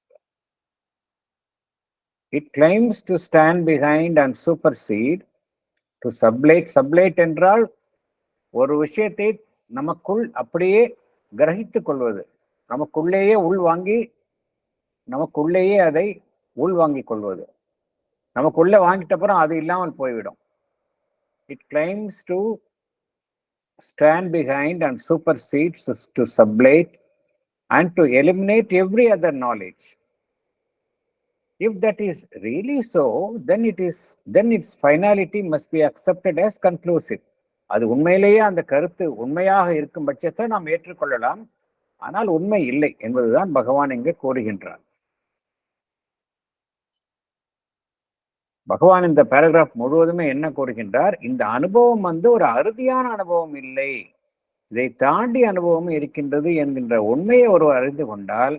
It claims to stand behind and supersede, to sublate. Sublate என்றால் ஒரு விஷயத்தை நமக்குள் அப்படியே கிரகித்துக் கொள்வது, நமக்குள்ளேயே உள்வாங்கி, நமக்குள்ளேயே அதை உள்வாங்கிக் கொள்வது. நமக்குள்ள வாங்கிட்ட அப்புறம் அது இல்லாமல் போய்விடும். It claims to stand behind and supersede, to sublate and to eliminate every other knowledge. If that is really so, then its finality must be accepted as conclusive. அது உண்மையிலேயே அந்த கருத்து உண்மையாக இருக்கும் பட்சத்தை நாம் ஏற்றுக்கொள்ளலாம், ஆனால் உண்மை இல்லை என்பதுதான் பகவான் இங்கு கூறுகின்றார். பகவான் இந்த பேராகிராஃப் முழுவதுமே என்ன கூறுகின்றார்? இந்த அனுபவம் ஒரு அறுதியான அனுபவம் இல்லை, இதை தாண்டி அனுபவம் இருக்கின்றது என்கின்ற உண்மையை ஒருவர் அறிந்து கொண்டால்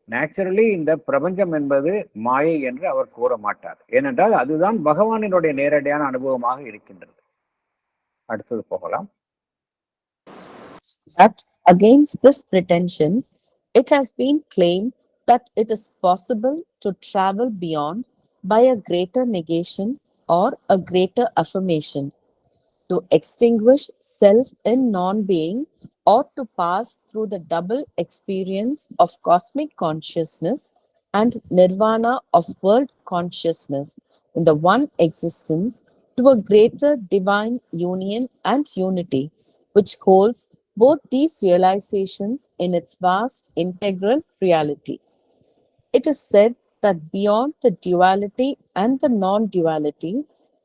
நேச்சுரலி இந்த பிரபஞ்சம் என்பது மாயை என்று அவர் கூற மாட்டார். ஏனென்றால் அதுதான் பகவானினுடைய நேரடியான அனுபவமாக இருக்கின்றது. அடுத்தது போகலாம். But against this pretension, it has been claimed that it is possible to travel beyond by a greater negation or a greater affirmation, to extinguish self in non-being, or to pass through the double experience of cosmic consciousness and nirvana of world consciousness in the one existence, to a greater divine union and unity, which holds both these realizations in its vast integral reality. It is said that beyond the duality and the non-duality,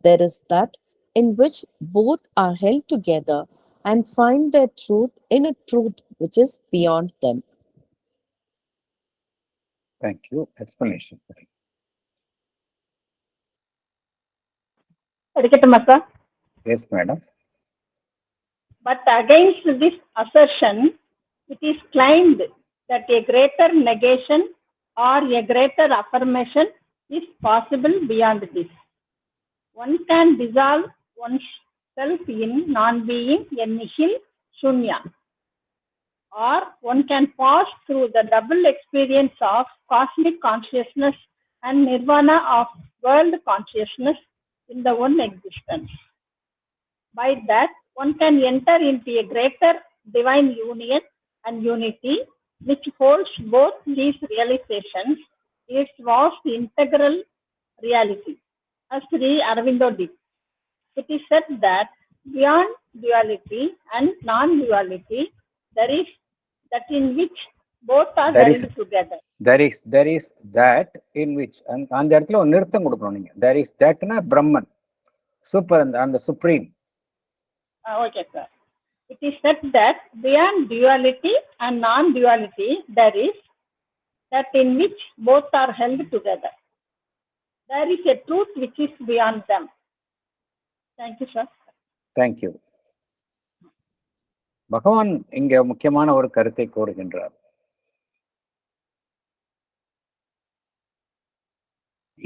there is that in which both are held together and find their truth in a truth which is beyond them. Thank you. Explanation. படிக்கட்டுமா sir? Yes, madam. But against this assertion, it is claimed that a greater negation or a greater affirmation is possible beyond this. One can dissolve oneself in non-being, a nihil shunya, or one can pass through the double experience of cosmic consciousness and nirvana of world consciousness in the one existence. By that, one can enter into a greater divine union and unity, which holds both these realizations in its vast integral reality, as Sri Aurobindo did. It is said that beyond duality and non-duality, there is that in which both are held together. There is that in which, அந்த இடத்துல ஒரு நிறுத்தம் கொடுக்கணும் நீங்க. There is thatனா Brahman, super, அந்த supreme. Okay, sir. It is said that beyond duality and non-duality, there is that in which both are held together. There is a truth which is beyond them. Thank you, sir. Thank you. பகவான் இங்க முக்கியமான ஒரு கருத்தை கூறுகின்றார்.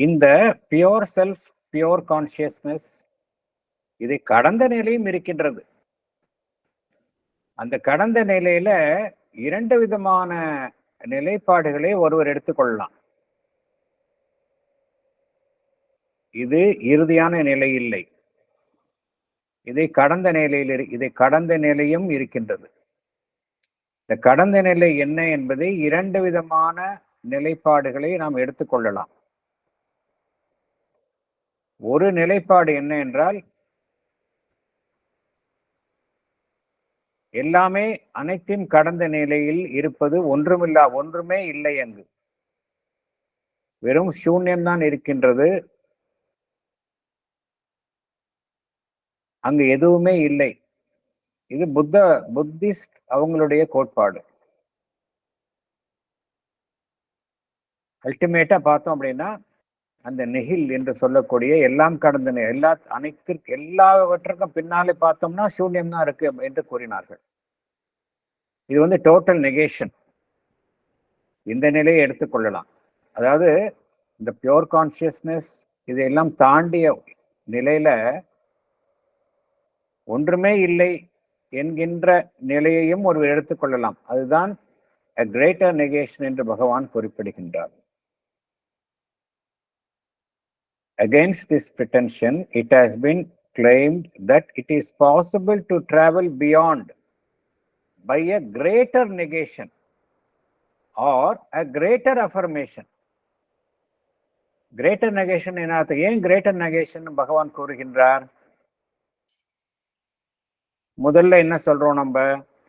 இந்த pure self, pure consciousness, இதை கடந்த நிலையும் இருக்கின்றது. அந்த கடந்த நிலையில இரண்டு விதமான நிலைப்பாடுகளை ஒருவர் எடுத்துக்கொள்ளலாம். இது இறுதியான நிலை இல்லை, இதை கடந்த நிலையும் இருக்கின்றது. இந்த கடந்த நிலை என்ன என்பதை இரண்டு விதமான நிலைப்பாடுகளை நாம் எடுத்துக்கொள்ளலாம். ஒரு நிலைப்பாடு என்ன என்றால், எல்லாமே அனைத்தும் கடந்த நிலையில் இருப்பது, ஒன்றுமே இல்லை, அங்கு வெறும் சூன்யம்தான் இருக்கின்றது, அங்கு எதுவுமே இல்லை. இது புத்திஸ்ட் அவங்களுடைய கோட்பாடு. அல்டிமேட்டா பார்த்தோம் அப்படின்னா, அந்த நெகில் என்று சொல்லக்கூடிய எல்லாம் கடந்த எல்லாவற்றுக்கும் பின்னாலே பார்த்தோம்னா சூன்யம் தான் இருக்கு என்று கூறினார்கள். இது டோட்டல் நெகேஷன். இந்த நிலையை எடுத்துக்கொள்ளலாம். அதாவது இந்த பியோர் கான்சியஸ்னஸ் இதையெல்லாம் தாண்டிய நிலையில ஒன்றுமே இல்லை என்கின்ற நிலையையும் ஒரு எடுத்துக்கொள்ளலாம். அதுதான் a greater negation என்று பகவான் குறிப்பிடுகின்றார். Against this pretension, it has been claimed that it is possible to travel beyond by a greater negation or a greater affirmation. Greater negation என்ன அர்த்தம்? ஏன் greater negation பகவான் கூறுகின்றார்? முதல்ல என்ன சொல்றோம் நம்ம?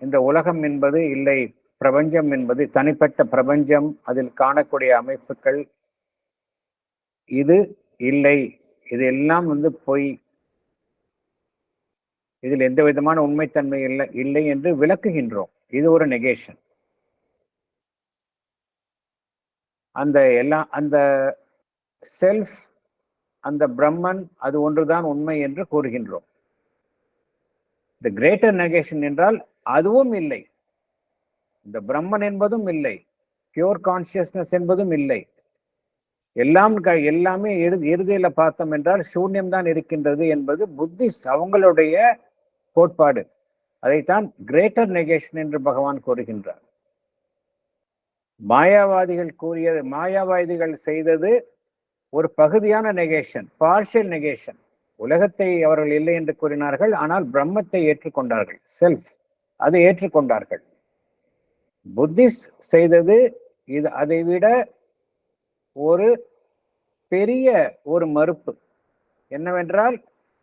இந்த உலகம் என்பது இல்லை, பிரபஞ்சம் என்பது தனிப்பட்ட பிரபஞ்சம், அதில் காணக்கூடிய அமைப்புகள் இது இல்லை, இது எல்லாம் பொய், இதில் எந்த விதமான உண்மைத்தன்மை இல்லை என்று விளக்குகின்றோம். இது ஒரு நெகேஷன். அந்த செல்ஃப், அந்த பிரம்மன், அது ஒன்றுதான் உண்மை என்று கூறுகின்றோம். இந்த கிரேட்டர் நெகேஷன் என்றால் அதுவும் இல்லை, இந்த பிரம்மன் என்பதும் இல்லை, பியூர் கான்சியஸ்னஸ் என்பதும் இல்லை, எல்லாமே இறுதியில பார்த்தோம் என்றால் சூன்யம்தான் இருக்கின்றது என்பது புத்திஸ்ட் அவங்களுடைய கோட்பாடு. அதைத்தான் கிரேட்டர் நெகேஷன் என்று பகவான் கூறுகின்றார். மாயாவாதிகள் செய்தது ஒரு பகுதியான நெகேஷன், பார்ஷியல் நெகேஷன். உலகத்தை அவர்கள் இல்லை என்று கூறினார்கள், ஆனால் பிரம்மத்தை ஏற்றுக்கொண்டார்கள், செல்ஃப் அதை ஏற்றுக்கொண்டார்கள். புத்திஸ்ட் செய்தது இது அதை விட ஒரு பெரிய ஒரு மறுப்பு. என்னவென்றால்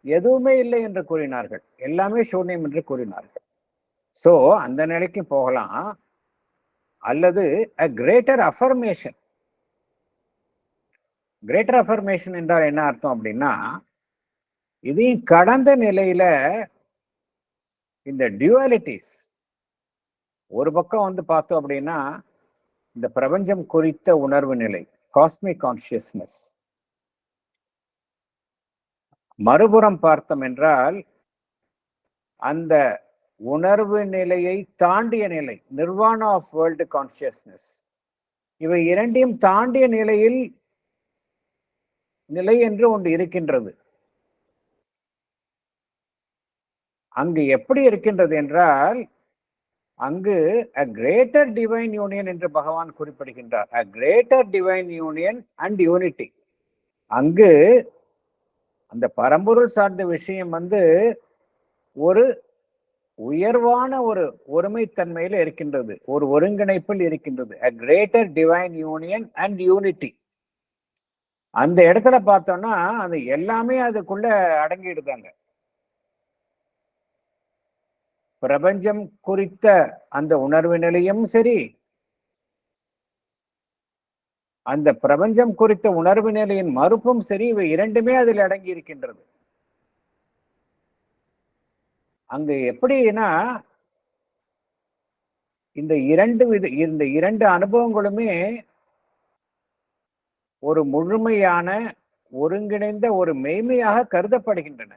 எதுவுமே இல்லை என்று கூறினார்கள், எல்லாமே சூன்யம் என்று கூறினார்கள். சோ அந்த நிலைக்கு போகலாம். அல்லது a greater affirmation. Greater affirmation என்றால் என்ன அர்த்தம் அப்படின்னா, இதையும் கடந்த நிலையில இந்த டியூவாலிட்டிஸ் ஒரு பக்கம் பார்த்தோம் அப்படின்னா, இந்த பிரபஞ்சம் குறித்த உணர்வு நிலை, காஸ்மிக் கான்சியஸ்னஸ். மறுபுறம் பார்த்தோம் என்றால் அந்த உணர்வு நிலையை தாண்டிய நிலை, நிர்வாணா ஆஃப் வேர்ல்டு கான்சியஸ்னஸ். இவை இரண்டையும் தாண்டிய நிலை என்று ஒன்று இருக்கின்றது. அங்கு எப்படி இருக்கின்றது என்றால், அங்கு a greater divine union என்று பகவான் குறிப்பிடுகின்றார். a greater divine union and unity. அங்கு அந்த பரம்பொருள் சார்ந்த விஷயம் ஒரு உயர்வான ஒரு ஒருமைத்தன்மையில இருக்கின்றது, ஒரு ஒருங்கிணைப்பில் இருக்கின்றது. a greater divine union and unity. அந்த இடத்துல பார்த்தோம்னா அது எல்லாமே அதுக்குள்ள அடங்கிடுதாங்க. பிரபஞ்சம் குறித்த அந்த உணர்வு நிலையும் சரி, அந்த பிரபஞ்சம் குறித்த உணர்வு நிலையின் மறுப்பும் சரி, இவை இரண்டுமே அதில் அடங்கி இருக்கின்றது. அங்கு எப்படின்னா, இந்த இரண்டு அனுபவங்களுமே ஒரு முழுமையான ஒருங்கிணைந்த ஒரு மெய்மையாக கருதப்படுகின்றன.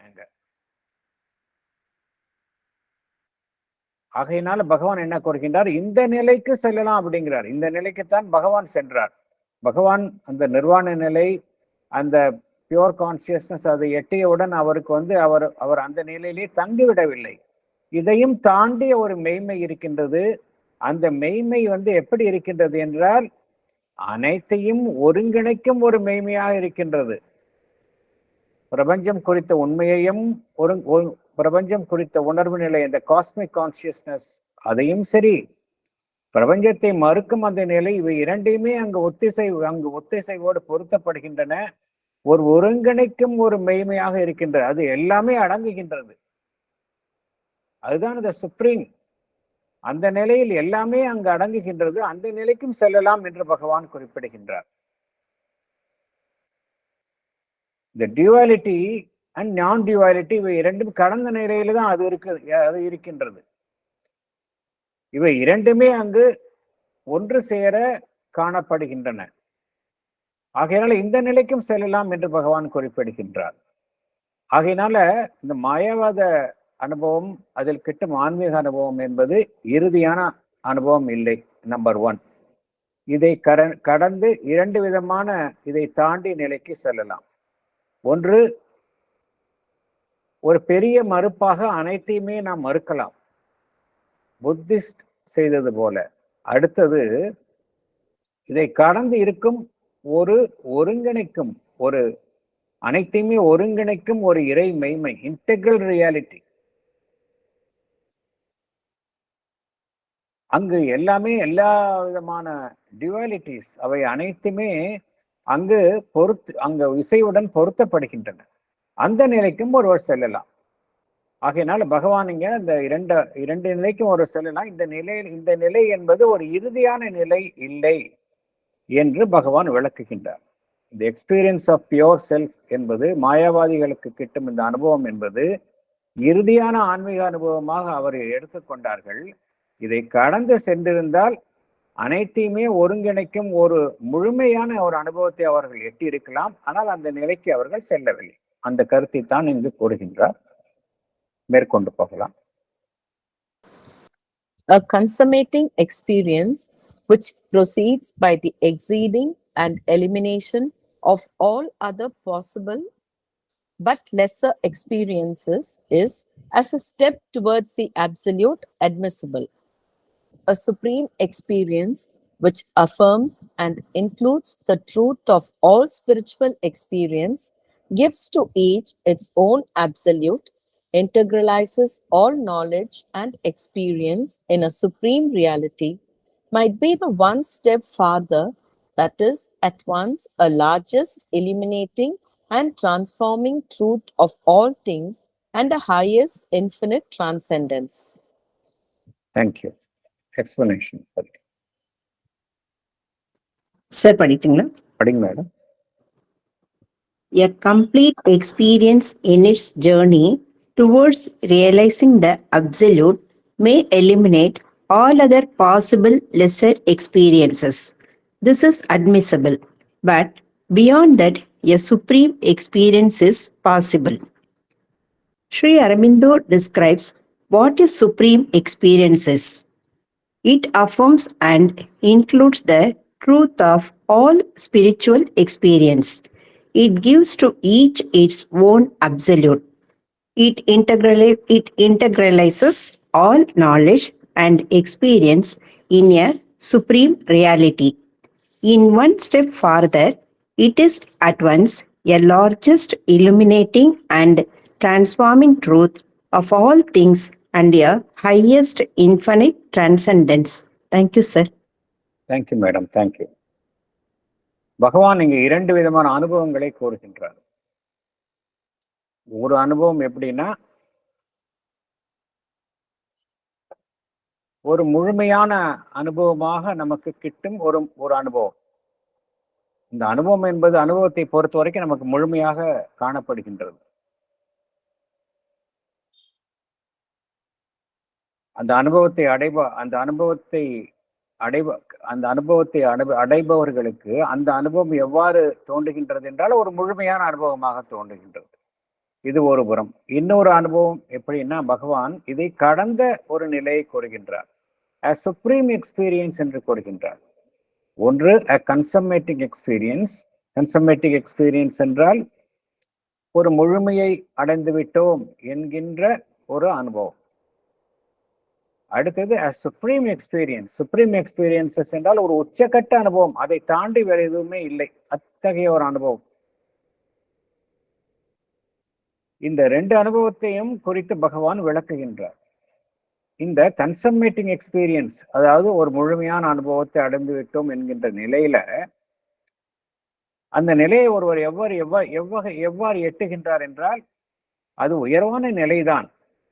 ஆகையினால பகவான் என்ன கூறுகின்றார்? இந்த நிலைக்கு செல்லலாம் அப்படிங்கிறார். இந்த நிலைக்குத்தான் பகவான் சென்றார். பகவான் அந்த நிர்வாண நிலை, அந்த பியூர் கான்சியஸ்னஸ் அதை எட்டியவுடன் அவருக்கு அவர் அந்த நிலையிலே தங்கிவிடவில்லை. இதையும் தாண்டிய ஒரு மெய்மை இருக்கின்றது. அந்த மெய்மை எப்படி இருக்கின்றது என்றால், அனைத்தையும் ஒருங்கிணைக்கும் ஒரு மெய்மையாக இருக்கின்றது. பிரபஞ்சம் குறித்த உண்மையையும் பிரபஞ்சம் குறித்த உணர்வு நிலை, இந்த காஸ்மிக் கான்சியஸ்னஸ், அதையும் சரி, பிரபஞ்சத்தை மறுக்கும் அந்த நிலை, இவை இரண்டையுமே அங்கு ஒத்திசைவோடு பொருத்தப்படுகின்றன. ஒரு ஒருங்கிணைக்கும் ஒரு மெய்மையாக இருக்கின்றது. அது எல்லாமே அடங்குகின்றது. அதுதான் இந்த சுப்ரீம். அந்த நிலையில் எல்லாமே அங்கு அடங்குகின்றது. அந்த நிலைக்கும் செல்லலாம் என்று பகவான் குறிப்பிடுகின்றார். இந்த டியூவாலிட்டி அண்ட் நான் டியூவாலிட்டி, இவை இரண்டும் கடந்த நிலையில தான் அது இருக்கின்றது. இவை இரண்டுமே அங்கு ஒன்று சேர காணப்படுகின்றன. ஆகையினால இந்த நிலைக்கும் செல்லலாம் என்று பகவான் குறிப்பிடுகின்றார். ஆகையினால இந்த மாயாவாத அனுபவம், அதில் கிட்டும் ஆன்மீக அனுபவம் என்பது இறுதியான அனுபவம் இல்லை. நம்பர் 1. இதை கடந்து இரண்டு விதமான இதை தாண்டி நிலைக்கு செல்லலாம். ஒன்று, ஒரு பெரிய மறுப்பாக அனைத்தையுமே நாம் மறுக்கலாம். புத்திஸ்ட் செய்தது போல அடுத்தது இதை கடந்து இருக்கும் ஒரு ஒருங்கிணைக்கும் ஒரு அனைத்தையுமே ஒருங்கிணைக்கும் ஒரு இறை மெய்மை, இன்டெக்ரல் ரியாலிட்டி. அங்கு எல்லாமே எல்லா விதமான டியூவாலிட்டிஸ் அவை அனைத்துமே அங்கு இசையுடன் பொருத்தப்படுகின்றன. அந்த நிலைக்கும் ஒருவர் செல்லலாம். ஆகையினால பகவான் இங்க இந்த இரண்டு நிலைக்கும் ஒரு செல்லலாம். இந்த நிலை என்பது ஒரு இறுதியான நிலை இல்லை என்று பகவான் விளக்குகின்றார். இந்த எக்ஸ்பீரியன்ஸ் ஆஃப் பியோர் செல்ஃப் என்பது மாயாவாதிகளுக்கு கிட்டும் இந்த அனுபவம் என்பது இறுதியான ஆன்மீக அனுபவமாக அவர் எடுத்துக்கொண்டார்கள். இதை கடந்து சென்றிருந்தால் அனைத்தையுமே ஒருங்கிணைக்கும் ஒரு முழுமையான ஒரு அனுபவத்தை அவர்கள் எட்டியிருக்கலாம். ஆனால் அந்த நிலைக்கு அவர்கள் செல்லவில்லை. அந்த கருத்தை தான் இங்கு கூறுகின்றார். மேற்கொண்டு போகலாம். A consummating experience which proceeds by the exceeding and elimination of all other possible but lesser experiences is, as a step towards the absolute, admissible. A supreme experience which affirms and includes the truth of all spiritual experience, gives to each its own absolute, integralizes all knowledge and experience in a supreme reality, might be the one step farther, that is, at once a largest illuminating and transforming truth of all things and the highest infinite transcendence. Thank you. Explanation. Sir, படிச்சிங்களா? படிங்க madam. A complete experience in its journey towards realizing the absolute may eliminate all other possible lesser experiences. This is admissible, but beyond that, a supreme experience is possible. Sri Aurobindo describes what a supreme experience is. It affirms and includes the truth of all spiritual experience. It gives to each its own absolute. It integralizes all knowledge and experience in a supreme reality. In one step farther, it is at once a largest illuminating and transforming truth of all things and a highest infinite transcendence. Thank you, sir. Thank you, madam. Thank you. பகவான் இங்க 2 விதமான அனுபவங்களை கூறுகின்றார். ஒரு அனுபவம் எப்படின்னா, ஒரு முழுமையான அனுபவமாக நமக்கு கிட்டும் ஒரு அனுபவம். இந்த அனுபவம் என்பது அனுபவத்தை பொறுத்த வரைக்கும் நமக்கு முழுமையாக காணப்படுகின்றது. அந்த அனுபவத்தை அடைபவர்களுக்கு அந்த அனுபவம் எவ்வாறு தோன்றுகின்றது என்றால் ஒரு முழுமையான அனுபவமாக தோன்றுகின்றது. இது ஒரு புறம். இன்னொரு அனுபவம் எப்படின்னா, பகவான் இதை கடந்த ஒரு நிலையை கூறுகின்றார். சுப்ரீம் எக்ஸ்பீரியன்ஸ் என்று கூறுகின்றார். ஒன்று கன்சம்மேட்டிங் எக்ஸ்பீரியன்ஸ். கன்சம்மேட்டிங் எக்ஸ்பீரியன்ஸ் என்றால் ஒரு முழுமையை அடைந்து விட்டோம் என்கின்ற ஒரு அனுபவம். அடுத்தது சுப்ரீம் எக்ஸ்பீரியன்ஸ். சுப்ரீம் எக்ஸ்பீரியன்சஸ் என்றால் ஒரு உச்சக்கட்ட அனுபவம், அதை தாண்டி வேற எதுவுமே இல்லை, அத்தகைய ஒரு அனுபவம். இந்த 2 அனுபவத்தையும் குறித்து பகவான் விளக்குகின்றார். இந்த கன்சம்மேட்டிங் எக்ஸ்பீரியன்ஸ், அதாவது ஒரு முழுமையான அனுபவத்தை அடைந்து விட்டோம் என்கின்ற நிலையில அந்த நிலையை ஒருவர் எவ்வாறு எட்டுகின்றார் என்றால் அது உயர்வான நிலைதான்.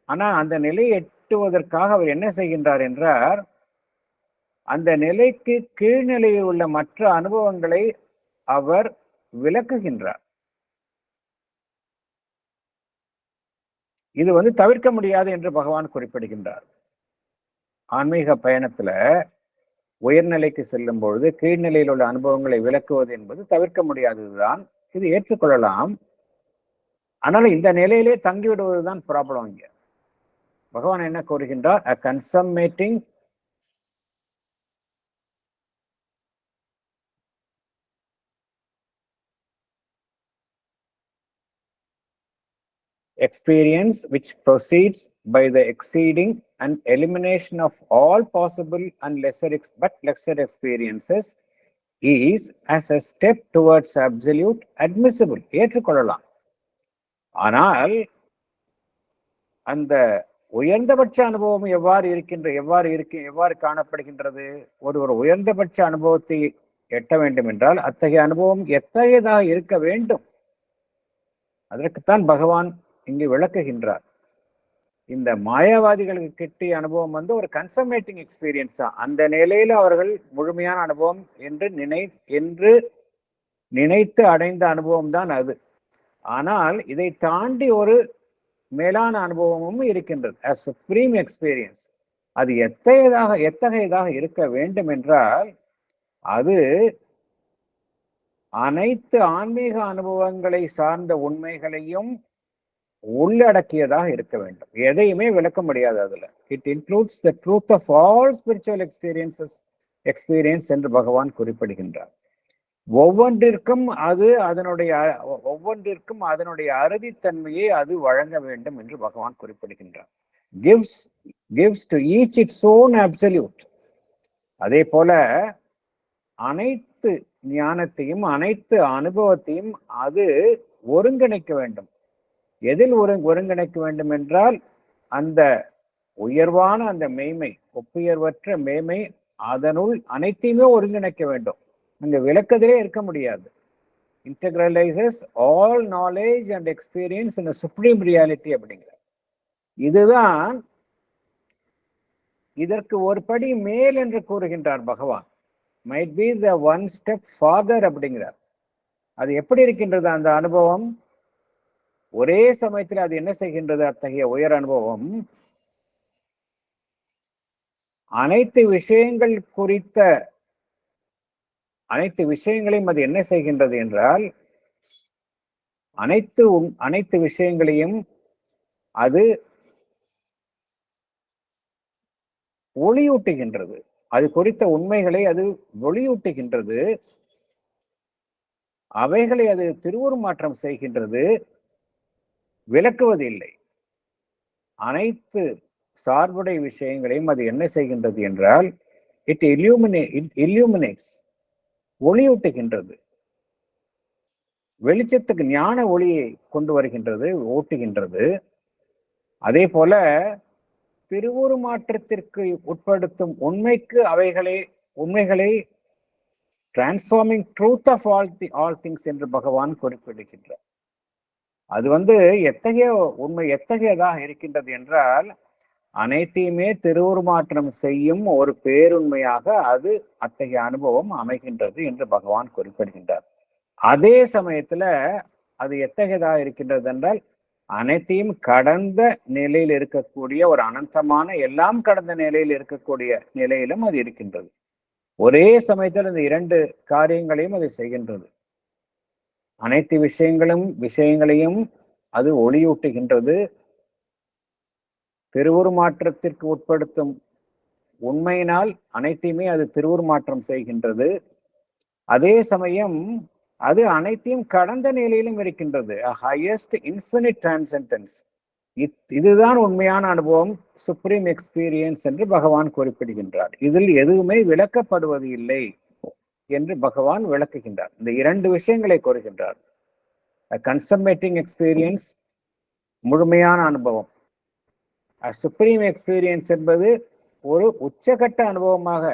ஆனா அந்த நிலையை எட்டுவதற்காக அவர் என்ன செய்கின்றார் என்றால், அந்த நிலைக்கு கீழ்நிலையில் உள்ள மற்ற அனுபவங்களை அவர் விளக்குகின்றார். இது தவிர்க்க முடியாது என்று பகவான் குறிப்பிடுகின்றார். ஆன்மீக பயணத்துல உயர்நிலைக்கு செல்லும் பொழுது கீழ்நிலையில் உள்ள அனுபவங்களை விளக்குவது என்பது தவிர்க்க முடியாததுதான். இது ஏற்றுக்கொள்ளலாம். ஆனால் இந்த நிலையிலே தங்கிவிடுவதுதான் ப்ராப்ளம். இங்க பகவான் என்ன கூறுகின்றார்? a consummating experience which proceeds by the exceeding and elimination of all possible and lesser experiences is as a step towards absolute admissible. ஏற்றுக்கொள்ளலாம். ஆனால் அந்த உயர்ந்தபட்ச அனுபவம் எவ்வாறு காணப்படுகின்றது? ஒரு உயர்ந்தபட்ச அனுபவத்தை எட்ட வேண்டும் என்றால் அத்தகைய அனுபவம் எத்தகையதாக இருக்க வேண்டும்? அதற்குத்தான் பகவான் இங்கு விளக்குகின்றார். இந்த மாயாவாதிகளுக்கு கிட்டிய அனுபவம் ஒரு கன்சமேட்டிங் எக்ஸ்பீரியன்ஸ் தான். அந்த நிலையில அவர்கள் முழுமையான அனுபவம் என்று நினைத்து அடைந்த அனுபவம் தான் அது. ஆனால் இதை தாண்டி ஒரு மேலான அனுபவமும் இருக்கின்றது, a supreme experience. அது எத்தகையதாக இருக்க வேண்டும் என்றால் அது அனைத்து ஆன்மீக அனுபவங்களை சார்ந்த உண்மைகளையும் உள்ளடக்கியதாக இருக்க வேண்டும். எதையுமே விளக்க முடியாது அதுல. It includes the truth of all spiritual experience என்று பகவான் குறிப்பிடுகின்றார். ஒவ்வொன்றிற்கும் அதனுடைய அறுதித்தன்மையை அது வழங்க வேண்டும் என்று பகவான் குறிப்பிடுகின்றார். gives to each its own absolute. அதே போல அனைத்து ஞானத்தையும் அனைத்து அனுபவத்தையும் அது ஒருங்கிணைக்க வேண்டும். எதில் ஒருங்கிணைக்க வேண்டும் என்றால் அந்த உயர்வான அந்த மெய்மை, ஒப்புயர்வற்ற மெய்மை, அதனுள் அனைத்தையுமே ஒருங்கிணைக்க வேண்டும். அங்க விளக்கத்திலே இருக்க முடியாது. Integralises all knowledge and experience in supreme reality அப்படிங்கிற இதுதான் இதற்கு ஒரு படி மேல் என்று கூறுகின்றார் Bhagavan. Might be the one step further அப்படிங்கிறார். அது எப்படி இருக்கின்றது அந்த அனுபவம்? ஒரே சமயத்தில் அது என்ன செய்கின்றது? அத்தகைய உயர் அனுபவம் அனைத்து விஷயங்களையும் அது என்ன செய்கின்றது என்றால் அனைத்து விஷயங்களையும் அது ஒளியூட்டுகின்றது. அது குறித்த உண்மைகளை அது ஒளியூட்டுகின்றது. அவைகளை அது திருவுருமாற்றம் செய்கின்றது, விளக்குவதில்லை. அனைத்து சார்புடைய விஷயங்களையும் அது என்ன செய்கின்றது என்றால் இட் illuminates, ஒளியூட்டுகின்றது. வெளிச்சத்துக்கு ஞான ஒளியை கொண்டு வருகின்றது, ஓட்டுகின்றது. அதே போல திருவுருமாற்றத்திற்கு உட்படுத்தும் உண்மைகளை transforming truth of all things என்று பகவான் குறிப்பிடுகின்றார். அது எத்தகையதாக இருக்கின்றது என்றால் அனைத்தையுமே திருவுருமாற்றம் செய்யும் ஒரு பேருண்மையாக அது அத்தகைய அனுபவம் அமைகின்றது என்று பகவான் குறிப்பிடுகின்றார். அதே சமயத்துல அது எத்தகையதாக இருக்கின்றது என்றால் அனைத்தையும் கடந்த நிலையில் இருக்கக்கூடிய ஒரு அனந்தமான எல்லாம் கடந்த நிலையில் இருக்கக்கூடிய நிலையிலும் அது இருக்கின்றது. ஒரே சமயத்தில் இந்த இரண்டு காரியங்களையும் அது செய்கின்றது. அனைத்து விஷயங்களையும் அது ஒளியூட்டுகின்றது. திருவுருமாற்றத்திற்கு உட்படுத்தும் உண்மையினால் அனைத்தையுமே அது திருவுருமாற்றம் செய்கின்றது. அதே சமயம் அது அனைத்தையும் கடந்த நிலையிலும் இருக்கின்றது. Highest infinite transcendence. இதுதான் உண்மையான அனுபவம், சுப்ரீம் எக்ஸ்பீரியன்ஸ் என்று பகவான் குறிப்பிடுகின்றார். இதில் எதுவுமே விளக்கப்படுவது இல்லை என்று பகவான் விளக்குகின்றார். இந்த இரண்டு விஷயங்களை கூறுகின்றார். கன்சம்மேட்டிங் எக்ஸ்பீரியன்ஸ், முழுமையான அனுபவம். சுப்ரீம் எக்ஸ்பீரியன்ஸ் என்பது ஒரு உச்சகட்ட அனுபவமாக,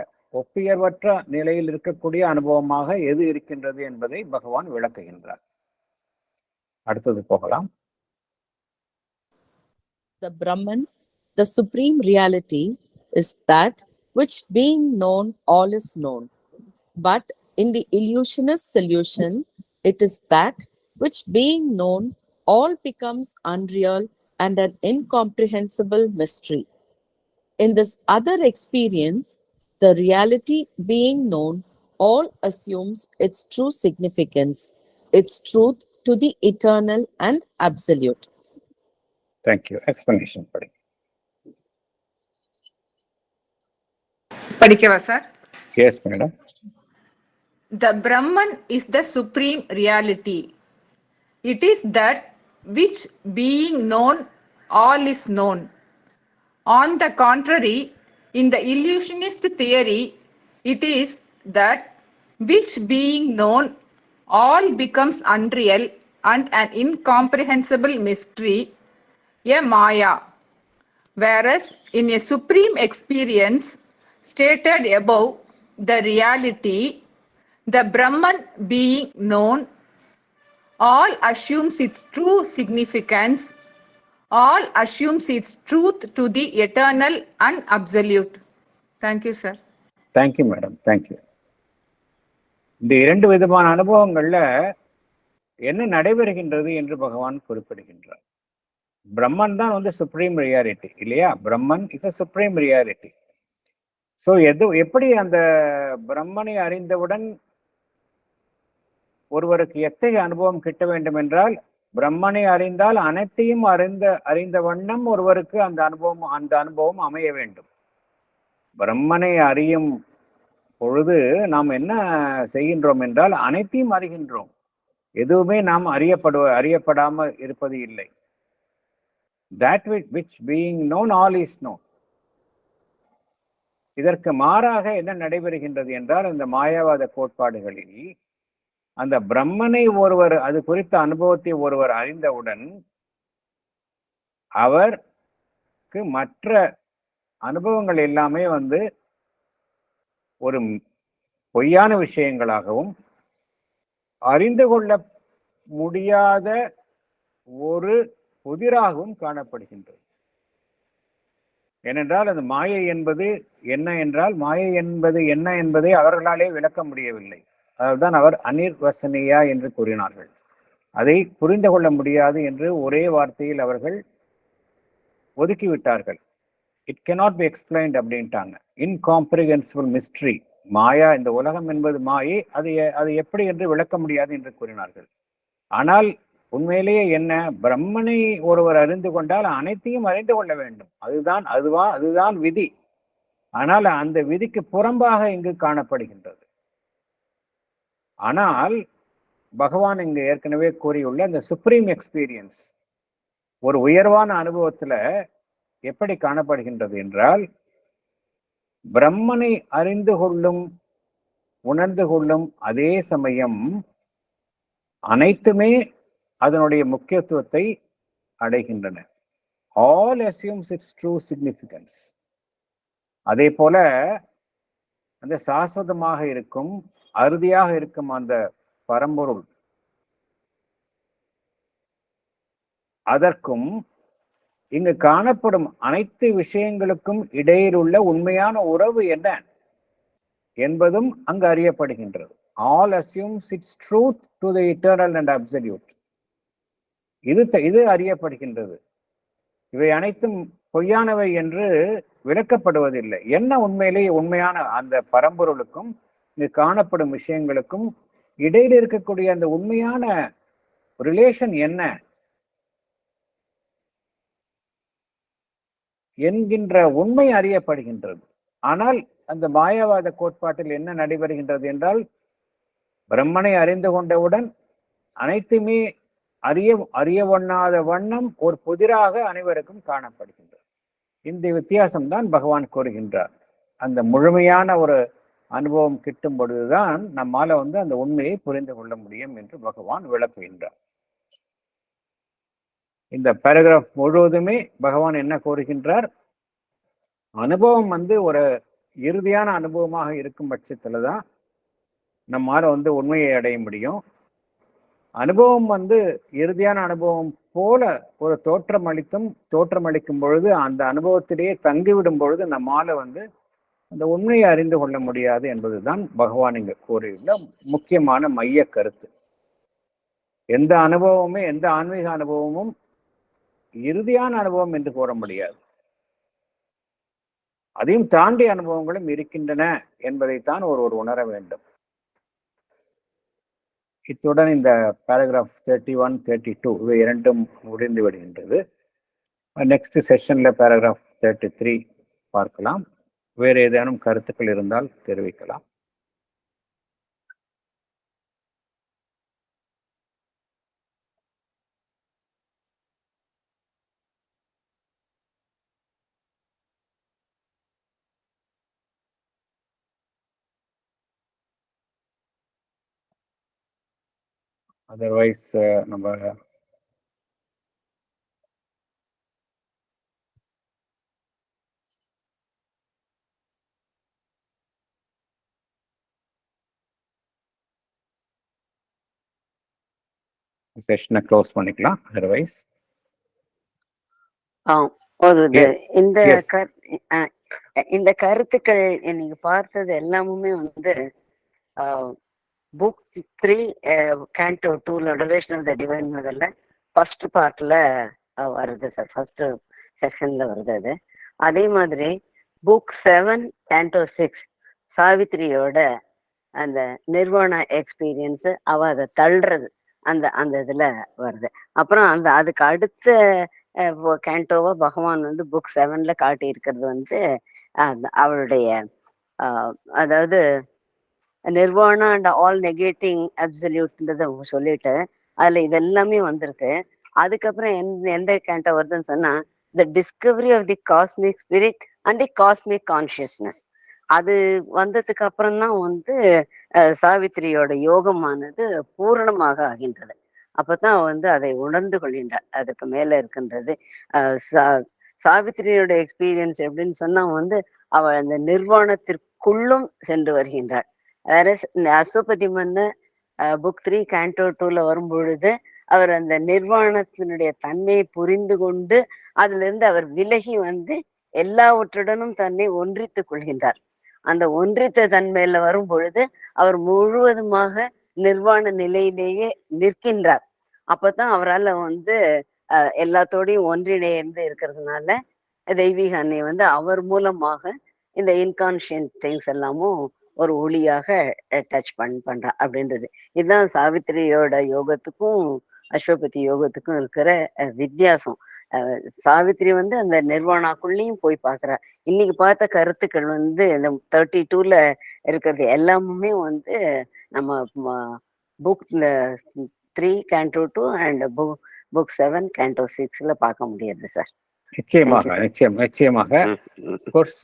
ஒப்பியர்வற்ற நிலையில் இருக்கக்கூடிய அனுபவமாக எது இருக்கின்றது என்பதை பகவான் விளக்குகின்றார். அடுத்தது போகலாம். The Brahman, the supreme reality, is that which being known, all is known. But in the illusionist solution, it is that which being known, all becomes unreal and an incomprehensible mystery. In this other experience, the reality being known, all assumes its true significance, its truth to the eternal and absolute. Thank you. Explanation. படிக்கவா sir? Yes, madam. The Brahman is the supreme reality. It is that which being known, all is known. On the contrary, in the illusionist theory, it is that which being known all becomes unreal and an incomprehensible mystery, a Maya. Whereas in a supreme experience stated above, the reality, the Brahman being known, all assumes its true significance, all assumes its truth to the eternal and absolute. Thank you, sir. Thank you madam, thank you. இந்த இரண்டு விதமான அனுபவங்கள்ல என்ன நடைபெறுகின்றது என்று பகவான் குறிப்பிடுகின்றார். பிரம்மன் தான் வந்து சுப்ரீம் ரியாலிட்டி இல்லையா? Brahman is a supreme reality. So எப்படி அந்த பிரம்மனை அறிந்தவுடன் ஒருவருக்கு எத்தகைய அனுபவம் கிட்ட வேண்டும் என்றால், பிரம்மனை அறிந்தால் அனைத்தையும் அறிந்த வண்ணம் ஒருவருக்கு அந்த அனுபவம் அமைய வேண்டும். பிரம்மனை அறியும் பொழுது நாம் என்ன செய்கின்றோம் என்றால் அனைத்தையும் அறிகின்றோம். எதுவுமே நாம் அறியப்படாமல் இருப்பது இல்லை. That which being known, all is known. இதற்கு மாறாக என்ன நடைபெறுகின்றது என்றால், இந்த மாயாவாத கோட்பாடுகளில் அந்த பிரம்மனை ஒருவர், அது குறித்த அனுபவத்தை ஒருவர் அறிந்தவுடன் அவருக்கு மற்ற அனுபவங்கள் எல்லாமே வந்து ஒரு பொய்யான விஷயங்களாகவும் அறிந்து கொள்ள முடியாத ஒரு புதிராகவும் காணப்படுகின்றது. ஏனென்றால் அந்த மாயை என்பது என்ன என்பதை அவர்களாலே விளக்க முடியவில்லை. அதுதான் அவர் அனிர்வசனியா என்று கூறினார்கள். அதை புரிந்து கொள்ள முடியாது என்று ஒரே வார்த்தையில் அவர்கள் ஒதுக்கிவிட்டார்கள். இட் cannot be explained அப்படின்ட்டாங்க. இன்காம்ப்ரிஹென்சிபிள் மிஸ்ட்ரி, மாயா, இந்த உலகம் என்பது மாயை, அது எப்படி என்று விளக்க முடியாது என்று கூறினார்கள். ஆனால் உண்மையிலேயே என்ன, பிரம்மனை ஒருவர் அறிந்து கொண்டால் அனைத்தையும் அறிந்து கொள்ள வேண்டும். அதுதான் விதி. ஆனால் அந்த விதிக்கு புறம்பாக இங்கு காணப்படுகின்றது. ஆனால் பகவான் இங்கு ஏற்கனவே கூறியுள்ள இந்த சுப்ரீம் எக்ஸ்பீரியன்ஸ் ஒரு உயர்வான அனுபவத்துல எப்படி காணப்படுகின்றது என்றால், பிரம்மனை அறிந்து கொள்ளும் உணர்ந்து கொள்ளும் அதே சமயம் அனைத்துமே அதனுடைய முக்கியத்துவத்தை அடைகின்றன. All assumes its true significance. அதே போல அந்த சாஸ்வதமாக இருக்கும், அறுதியாக இருக்கும் அந்த பரம்பொருள், அதற்கும் இங்கு காணப்படும் அனைத்து விஷயங்களுக்கும் இடையிலுள்ள உண்மையான உறவு என்ன என்பதும் அங்கு அறியப்படுகின்றது. All assumes its truth to the eternal and absolute. இது அறியப்படுகின்றது. இவை அனைத்தும் பொய்யானவை என்று விளக்கப்படுவதில்லை. என்ன உண்மையிலேயே உண்மையான அந்த பரம்பொருளுக்கும் இங்கு காணப்படும் விஷயங்களுக்கும் இடையில் இருக்கக்கூடிய அந்த உண்மையான ரிலேஷன் என்ன என்கின்ற உண்மை அறியப்படுகின்றது. ஆனால் அந்த மாயாவாத கோட்பாட்டில் என்ன நடைபெறுகின்றது என்றால், பிரம்மனை அறிந்து கொண்டவுடன் அனைத்துமே அறியவண்ணாத வண்ணம் ஒரு புதிராக அனைவருக்கும் காணப்படுகின்றது. இந்த வித்தியாசம்தான் பகவான் கூறுகின்றார். அந்த முழுமையான ஒரு அனுபவம் கிட்டும் பொழுதுதான் நம்மால அந்த உண்மையை புரிந்து கொள்ள முடியும் என்று பகவான் விளக்குகின்றார். இந்த பேராகிராஃப் முழுவதுமே பகவான் என்ன கூறுகின்றார், அனுபவம் ஒரு இறுதியான அனுபவமாக இருக்கும் பட்சத்துலதான் நம்மால உண்மையை அடைய முடியும். அனுபவம் இறுதியான அனுபவம் போல ஒரு தோற்றமளிக்கும் பொழுது, அந்த அனுபவத்திலேயே தங்கிவிடும் பொழுது நம்மால அந்த உண்மையை அறிந்து கொள்ள முடியாது என்பதுதான் பகவான் இங்க கூறியுள்ள முக்கியமான மைய கருத்து. எந்த ஆன்மீக அனுபவமும் இறுதியான அனுபவம் என்று கூற முடியாது. அதையும் தாண்டி அனுபவங்களும் இருக்கின்றன என்பதைத்தான் ஒருவர் உணர வேண்டும். இத்துடன் இந்த பேராகிராஃப் 31, 32 இவை இரண்டும் முடிந்து விடுகின்றது. நெக்ஸ்ட் செஷன்ல பேராகிராஃப் 33 பார்க்கலாம். வேறு ஏதேனும் கருத்துக்கள் இருந்தால் தெரிவிக்கலாம். அதர்வைஸ் நம்ம செஷனை க்ளோஸ் பண்ணிக்கலாம். அதர்வைஸ் இந்த Yes. இந்த கருத்துக்கள் நீங்க பார்த்தது எல்லாமுமே book 3 Canto 2 Revelation of the Divine முதல்ல ஃபர்ஸ்ட் பார்ட்ல வருது சார், ஃபர்ஸ்ட் செக்ஷன்ல வருது அது. அதே மாதிரி புக் 7 Canto 6 சாவித்திரியோட அந்த நிர்வாண எக்ஸ்பீரியன்ஸ், அவ அதை தள்ளுறது அந்த அந்த இதுல வருது. அப்புறம் அதுக்கு அடுத்த கேண்டோவா பகவான் புக் 7ல காட்டி இருக்கிறது அவளுடைய அதாவது நிர்வாணா அண்ட் ஆல் நெகேட்டிங் அப்சல்யூட்ன்றத சொல்லிட்டு அதுல இதெல்லாமே வந்திருக்கு. அதுக்கப்புறம் எந்த கேண்டோ வருதுன்னு சொன்னா the discovery of the cosmic spirit and the cosmic consciousness. அது வந்ததுக்கு அப்புறம் தான் சாவித்திரியோட யோகமானது பூரணமாக ஆகின்றது. அப்பதான் அதை உணர்ந்து கொள்கின்றார். அதுக்கு மேல இருக்கின்றது சாவித்திரியோட எக்ஸ்பீரியன்ஸ் எப்படின்னு சொன்னா அவள் அந்த நிர்வாணத்திற்குள்ளும் சென்று வருகின்றாள். வேற அஸ்வபதி மன்னு புக் 3 Canto 2ல வரும் பொழுது அவர் அந்த நிர்வாணத்தினுடைய தன்மையை புரிந்து கொண்டு அதுல இருந்து அவர் விலகி எல்லாவற்றுடனும் தன்னை ஒன்றித்துக் கொள்கின்றார். அந்த ஒன்றித்த தன்மையில வரும் பொழுது அவர் முழுவதுமாக நிர்வாண நிலையிலேயே நிற்கின்றார். அப்பதான் அவரால் எல்லாத்தோடையும் ஒன்றிணைந்து இருக்கிறதுனால தெய்வீக அன்னை அவர் மூலமாக இந்த இன்கான்ஷியன்ட் திங்ஸ் எல்லாமும் ஒரு ஒளியாக டச் பண்றா அப்படின்றது. இதுதான் சாவித்திரியோட யோகத்துக்கும் அஸ்வபதி யோகத்துக்கும் இருக்கிற வித்தியாசம். சாவித்திரி அந்த நிர்வாணாக்குள்ளேயும் போய் பாக்குறா. இன்னைக்கு பார்த்த கருத்துக்கள் இந்த 32ல இருக்கிறது எல்லாமுமே நம்ம book 3 Canto 2 and book 7 Canto 6ல பார்க்க முடியாது சார். நிச்சயமாக கோர்ஸ்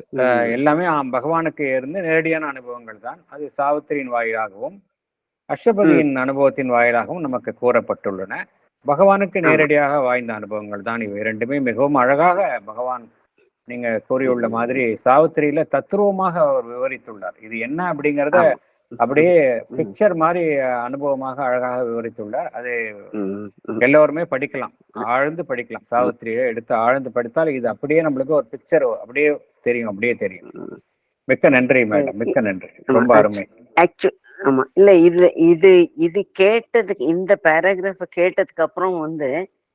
எல்லாமே பகவானுக்கு இருந்து நேரடியான அனுபவங்கள் தான். அது சாவித்திரியின் வாயிலாகவும் அஸ்வபதியின் அனுபவத்தின் வாயிலாகவும் நமக்கு கூறப்பட்டுள்ளன. பகவானுக்கு நேரடியாக வாய்ந்த அனுபவங்கள் தான் இவை இரண்டுமே. மிகவும் அழகாக பகவான் நீங்க கூறியுள்ள மாதிரி சாவித்திரியில தத்துருவமாக அவர் விவரித்துள்ளார். இது என்ன அப்படிங்கறத அப்படியே பிக்சர் மாதிரி அனுபவமாக அழகாக விவரித்துள்ளார். அது எல்லோருமே படிக்கலாம், ஆழ்ந்து படிக்கலாம். சாவித்திரியை எடுத்து ஆழ்ந்து படித்தால் இது அப்படியே நம்மளுக்கு ஒரு பிக்சர் அப்படியே தெரியும். மிக்க நன்றி மேடம், மிக்க நன்றி, ரொம்ப அருமை. ஆமா, இல்ல இது கேட்டதுக்கு, இந்த பேராகிராஃப கேட்டதுக்கு அப்புறம்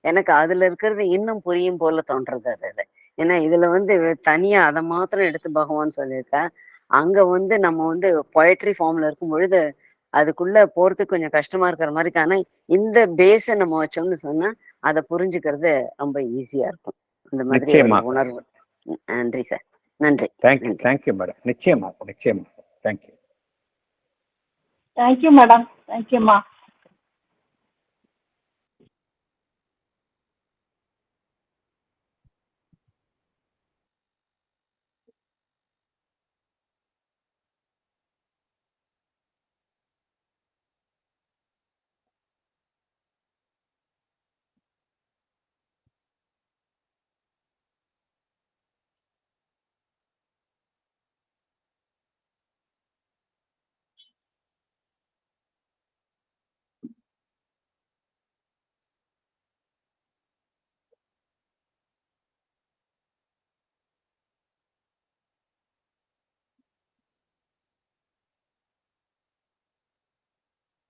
எனக்கு அதுல இருக்கிறது இன்னும் புரியும் போல தோன்றது. அது ஏன்னா இதுல தனியா அதை மாத்திரம் எடுத்து பகவான் சொல்லியிருக்கா. அங்க நம்ம பொயட்ரி ஃபார்ம்ல இருக்கும் பொழுது அதுக்குள்ள போறதுக்கு கொஞ்சம் கஷ்டமா இருக்கிற மாதிரி. ஆனா இந்த பேஸ நம்ம வச்சோம்னு சொன்னா அதை புரிஞ்சுக்கிறது ரொம்ப ஈஸியா இருக்கும். அந்த மாதிரி உணர்வு. நன்றி சார், நன்றி. Thank you madam. நிச்சயமாக தேங்க்யூ. தேங்க்யூ மேடம், தேங்க்யூம்மா.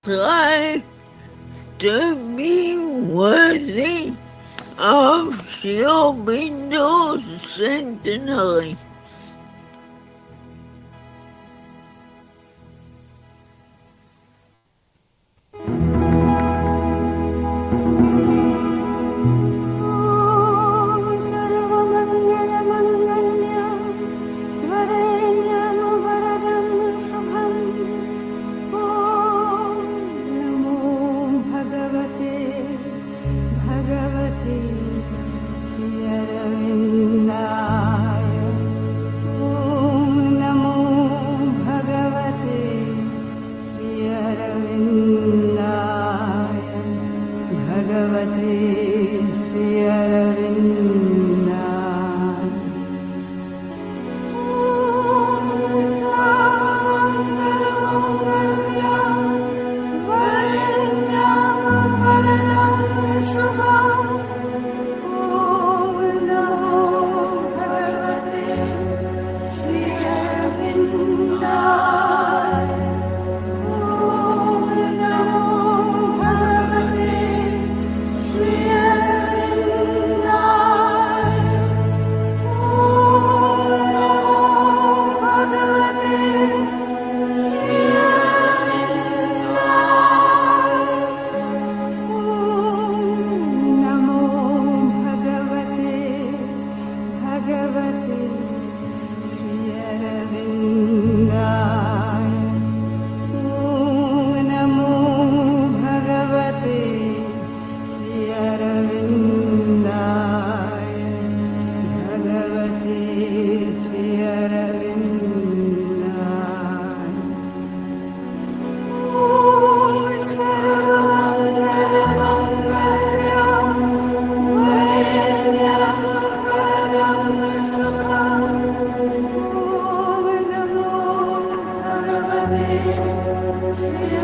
Try to be worthy of Sri Aurobindo centenary. Govinda